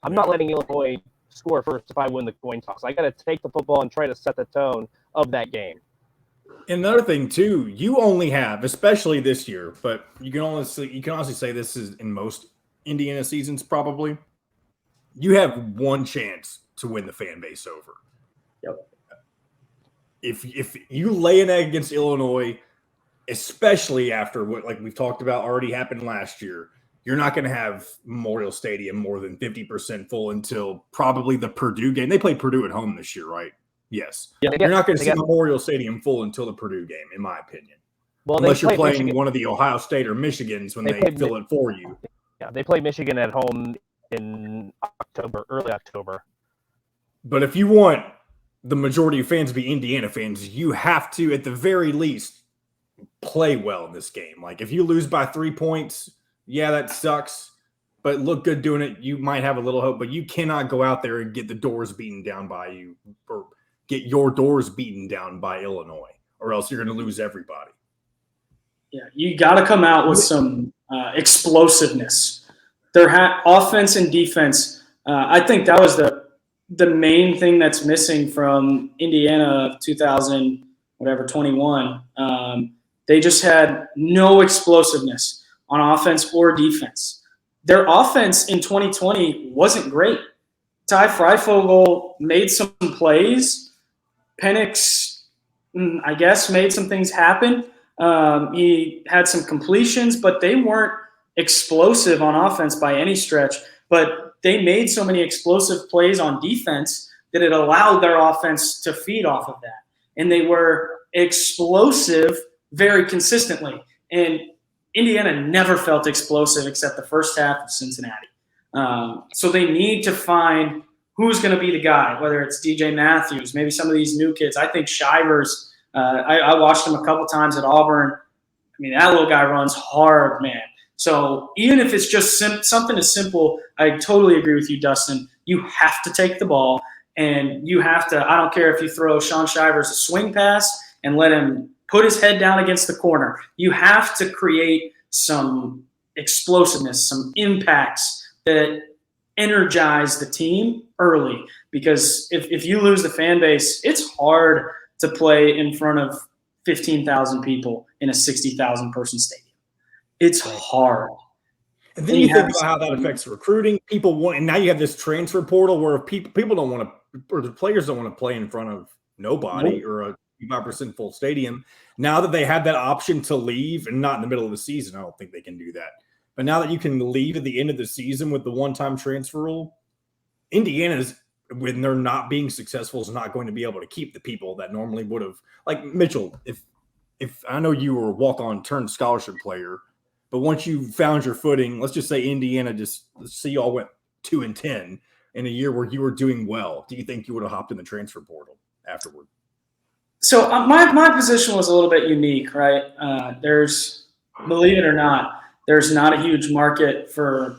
I'm not letting Illinois score first if I win the coin toss. I got to take the football and try to set the tone of that game. And another thing too, you only have, especially this year, but you can honestly say this is in most Indiana seasons probably. You have one chance to win the fan base over. Yep. If you lay an egg against Illinois, especially after what like we've talked about already happened last year, you're not going to have Memorial Stadium more than 50% full until probably the Purdue game. They play Purdue at home this year, right? Yes. Yeah, you're not going to see Memorial Stadium full until the Purdue game, in my opinion. Well, unless you're playing Michigan. One of the Ohio State or Michigans when they fill it for you. Yeah, they play Michigan at home in early October. But if you want the majority of fans to be Indiana fans, you have to, at the very least, play well in this game. Like, if you lose by 3 points – yeah, that sucks, but look good doing it. You might have a little hope, but you cannot go out there and get the doors beaten down by you or get your doors beaten down by Illinois, or else you're going to lose everybody. Yeah, you got to come out with some explosiveness. Their offense and defense, I think that was the main thing that's missing from Indiana of 2021. They just had no explosiveness on offense or defense. Their offense in 2020 wasn't great. Ty Freifogel made some plays. Penix, I guess, made some things happen. He had some completions, but they weren't explosive on offense by any stretch. But they made so many explosive plays on defense that it allowed their offense to feed off of that. And they were explosive very consistently. And Indiana never felt explosive except the first half of Cincinnati. So they need to find who's going to be the guy, whether it's DJ Matthews, maybe some of these new kids. I think Shivers, I watched him a couple times at Auburn. I mean, that little guy runs hard, man. So even if it's just something as simple, I totally agree with you, Dustin. You have to take the ball, and you have to – I don't care if you throw Sean Shivers a swing pass and let him – put his head down against the corner. You have to create some explosiveness, some impacts that energize the team early. Because if you lose the fan base, it's hard to play in front of 15,000 people in a 60,000 person stadium. It's hard. And then you think about how that affects recruiting. People want, and now you have this transfer portal where people don't want to, or the players don't want to play in front of nobody or a 5% full stadium. Now that they have that option to leave, and not in the middle of the season, I don't think they can do that. But now that you can leave at the end of the season with the one-time transfer rule, Indiana's, when they're not being successful, is not going to be able to keep the people that normally would have. Like Mitchell, if I know you were a walk-on turned scholarship player, but once you found your footing, let's just say Indiana, let's say you all went 2-10 in a year where you were doing well. Do you think you would have hopped in the transfer portal afterward? So my position was a little bit unique, right? There's, believe it or not, there's not a huge market for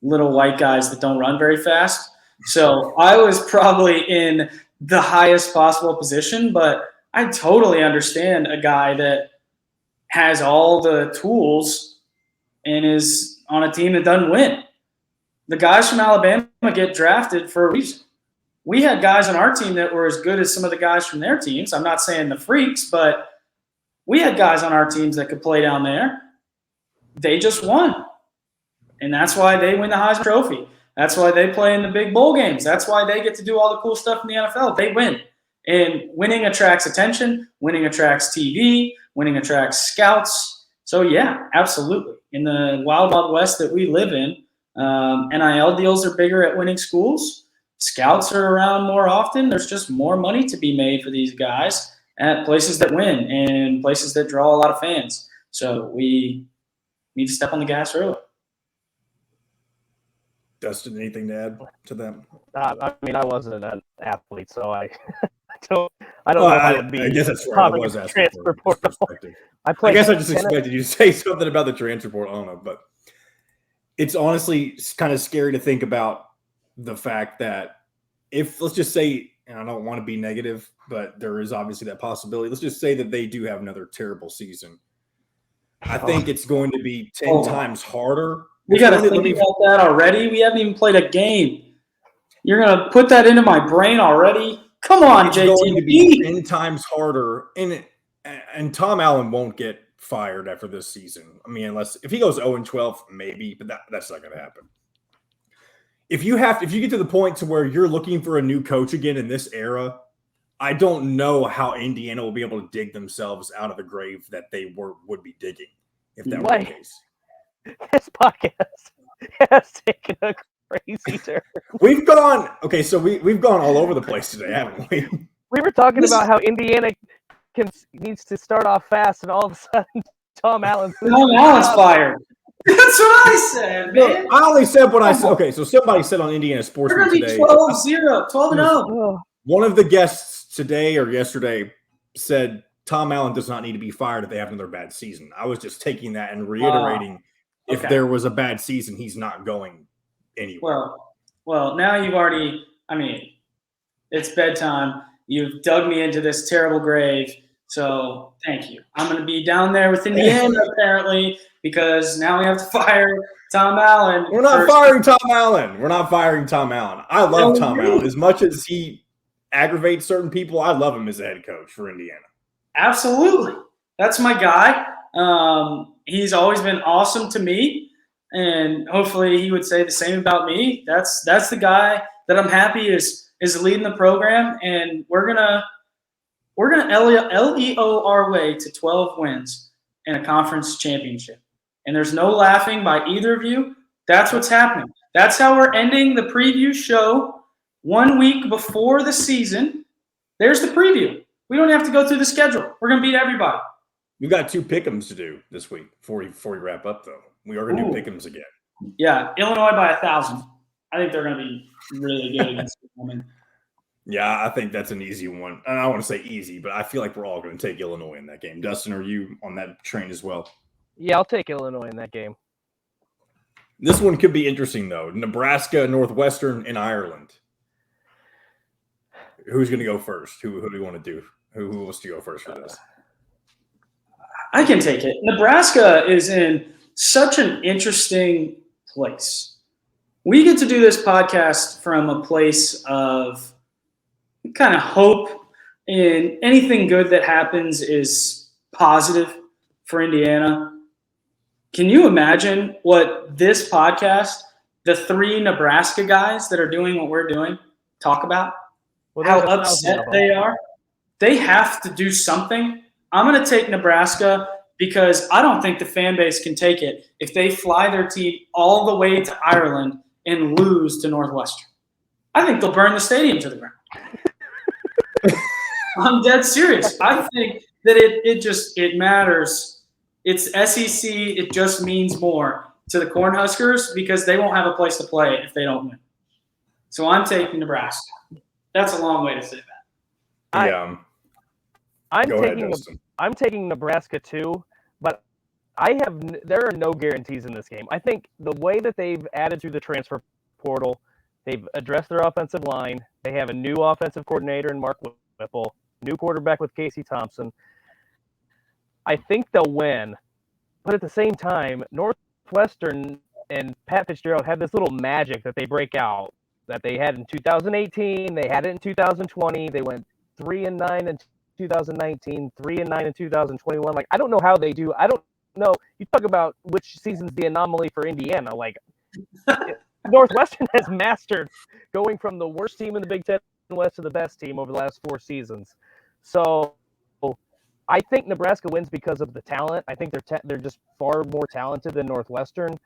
little white guys that don't run very fast. So I was probably in the highest possible position, but I totally understand a guy that has all the tools and is on a team that doesn't win. The guys from Alabama get drafted for a reason. We had guys on our team that were as good as some of the guys from their teams. I'm not saying the freaks, but we had guys on our teams that could play down there. They just won. And that's why they win the Heisman Trophy. That's why they play in the big bowl games. That's why they get to do all the cool stuff in the NFL. They win. And winning attracts attention. Winning attracts TV. Winning attracts scouts. So, yeah, absolutely. In the wild, wild west that we live in, NIL deals are bigger at winning schools. Scouts are around more often. There's just more money to be made for these guys at places that win and places that draw a lot of fans. So we need to step on the gas early. Dustin, anything to add to that? I mean, I wasn't an athlete, so I don't know if I would be. I guess that's right. I was asking transfer for portal. I guess I just expected you to say something about the transfer portal. I don't know, but it's honestly kind of scary to think about the fact that if, let's just say, and I don't want to be negative, but there is obviously that possibility. Let's just say that they do have another terrible season. I think it's going to be 10 times harder. We got to think about that already. We haven't even played a game. You're going to put that into my brain already? Come on, JT. It's going to be 10 times harder. And Tom Allen won't get fired after this season. I mean, unless if he goes 0-12, maybe, but that's not going to happen. If you get to the point to where you're looking for a new coach again in this era, I don't know how Indiana will be able to dig themselves out of the grave that they would be digging if that were the case. This podcast has taken a crazy turn. We've gone all over the place today, haven't we? We were talking about how Indiana needs to start off fast, and all of a sudden, Tom Allen's fired. That's what I said, man. I only said what I said. Okay, so somebody said on Indiana Sportsman today. We're going to be 12-0, 12-0. One of the guests today or yesterday said Tom Allen does not need to be fired if they have another bad season. I was just taking that and reiterating if there was a bad season, he's not going anywhere. Well, now you've already – I mean, it's bedtime. You've dug me into this terrible grave, so thank you. I'm going to be down there with Indiana apparently because now we have to fire Tom Allen. We're not firing Tom Allen. I love Tom Allen. As much as he aggravates certain people, I love him as a head coach for Indiana. Absolutely. That's my guy. He's always been awesome to me, and hopefully he would say the same about me. That's the guy that I'm happy is leading the program, and we're gonna LEO our way to 12 wins and a conference championship. And there's no laughing by either of you. That's what's happening. That's how we're ending the preview show 1 week before the season. There's the preview. We don't have to go through the schedule. We're going to beat everybody. We've got 2 pick'ems to do this week before we wrap up, though. We are going to do pick'ems again. Yeah, Illinois by 1,000. I think they're going to be really good against Oklahoma. Yeah, I think that's an easy one. I don't want to say easy, but I feel like we're all going to take Illinois in that game. Dustin, are you on that train as well? Yeah, I'll take Illinois in that game. This one could be interesting, though. Nebraska, Northwestern, and Ireland. Who's going to go first? Who do we want to do? Who wants to go first for this? I can take it. Nebraska is in such an interesting place. We get to do this podcast from a place of kind of hope, and anything good that happens is positive for Indiana. Can you imagine what this podcast, the 3 Nebraska guys that are doing what we're doing, talk about? How upset they are? They have to do something. I'm going to take Nebraska because I don't think the fan base can take it if they fly their team all the way to Ireland and lose to Northwestern. I think they'll burn the stadium to the ground. I'm dead serious. I think that it matters. It's SEC. It just means more to the Cornhuskers because they won't have a place to play if they don't win. So I'm taking Nebraska. That's a long way to say that. I'm taking Nebraska too, but there are no guarantees in this game. I think the way that they've added through the transfer portal, they've addressed their offensive line. They have a new offensive coordinator in Mark Whipple. new quarterback with Casey Thompson. I think they'll win, but at the same time, Northwestern and Pat Fitzgerald have this little magic that they break out that they had in 2018. They had it in 2020. They went 3-9 in 2019, 3-9 in 2021. Like, I don't know how they do. I don't know. You talk about which season's the anomaly for Indiana. Like, Northwestern has mastered going from the worst team in the Big Ten West to the best team over the last 4 seasons. So I think Nebraska wins because of the talent. I think they're just far more talented than Northwestern.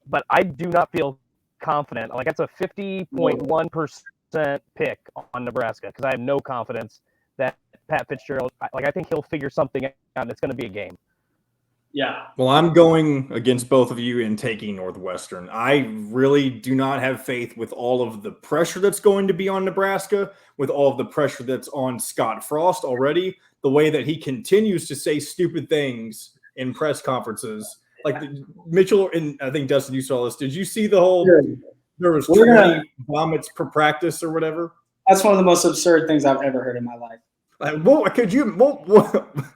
But I do not feel confident. Like, that's a 50.1% pick on Nebraska because I have no confidence that Pat Fitzgerald, I think he'll figure something out and it's going to be a game. Yeah. Well, I'm going against both of you in taking Northwestern. I really do not have faith with all of the pressure that's going to be on Nebraska, with all of the pressure that's on Scott Frost already, the way that he continues to say stupid things in press conferences. Like Mitchell, and I think Dustin, you saw this. Did you see the whole there was 20 vomits per practice or whatever? That's one of the most absurd things I've ever heard in my life.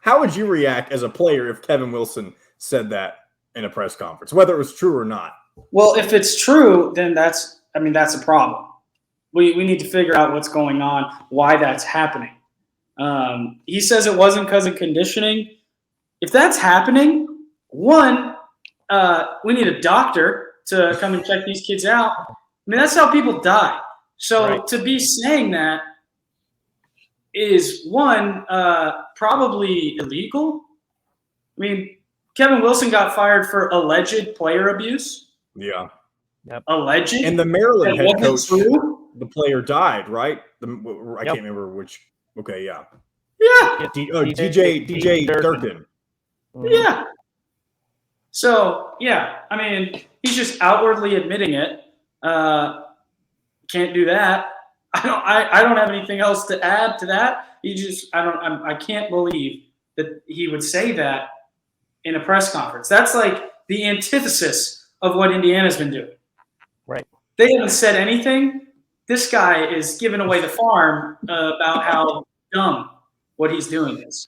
How would you react as a player if Kevin Wilson said that in a press conference, whether it was true or not? Well, if it's true, then that's a problem. We need to figure out what's going on, why that's happening. He says it wasn't because of conditioning. If that's happening, one, we need a doctor to come and check these kids out. I mean, that's how people die. So right. To be saying that is, one, probably illegal. I mean, Kevin Wilson got fired for alleged player abuse. Yeah. Yep. Alleged. And the Maryland head coach, true. the player died, right? I can't remember which. Okay, yeah. Yeah. DJ Durkin. Mm-hmm. Yeah. So, yeah, I mean, he's just outwardly admitting it. Can't do that. I don't have anything else to add to that. I can't believe that he would say that in a press conference. That's like the antithesis of what Indiana's been doing. Right. They haven't said anything. This guy is giving away the farm about how dumb what he's doing is.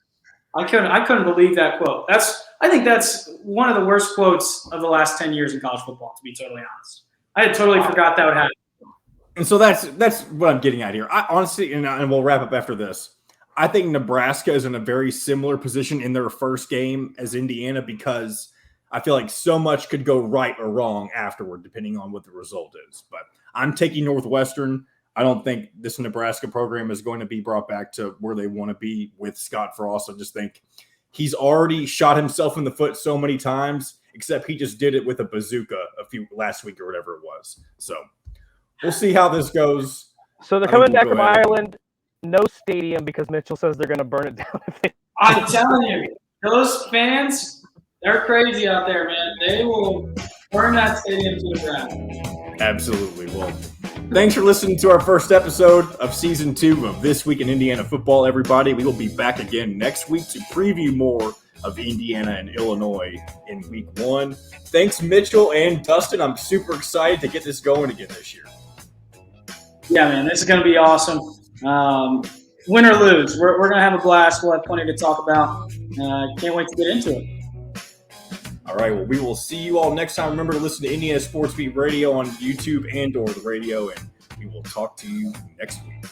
I couldn't believe that quote. I think that's one of the worst quotes of the last 10 years in college football, to be totally honest. I had totally forgot that would happen. And so that's what I'm getting at here. I honestly, and we'll wrap up after this, I think Nebraska is in a very similar position in their first game as Indiana because I feel like so much could go right or wrong afterward, depending on what the result is. But I'm taking Northwestern. I don't think this Nebraska program is going to be brought back to where they want to be with Scott Frost. I just think he's already shot himself in the foot so many times, except he just did it with a bazooka last week or whatever it was. So we'll see how this goes. So they're coming back from Ireland, no stadium because Mitchell says they're going to burn it down. I'm telling you, those fans, they're crazy out there, man. They will burn that stadium to the ground. Absolutely. Well, thanks for listening to our first episode of Season 2 of This Week in Indiana Football, everybody. We will be back again next week to preview more of Indiana and Illinois in Week 1. Thanks, Mitchell and Dustin. I'm super excited to get this going again this year. Yeah, man, this is going to be awesome. Win or lose, we're going to have a blast. We'll have plenty to talk about. Can't wait to get into it. All right, well, we will see you all next time. Remember to listen to Indiana Sports Beat Radio on YouTube and or the radio, and we will talk to you next week.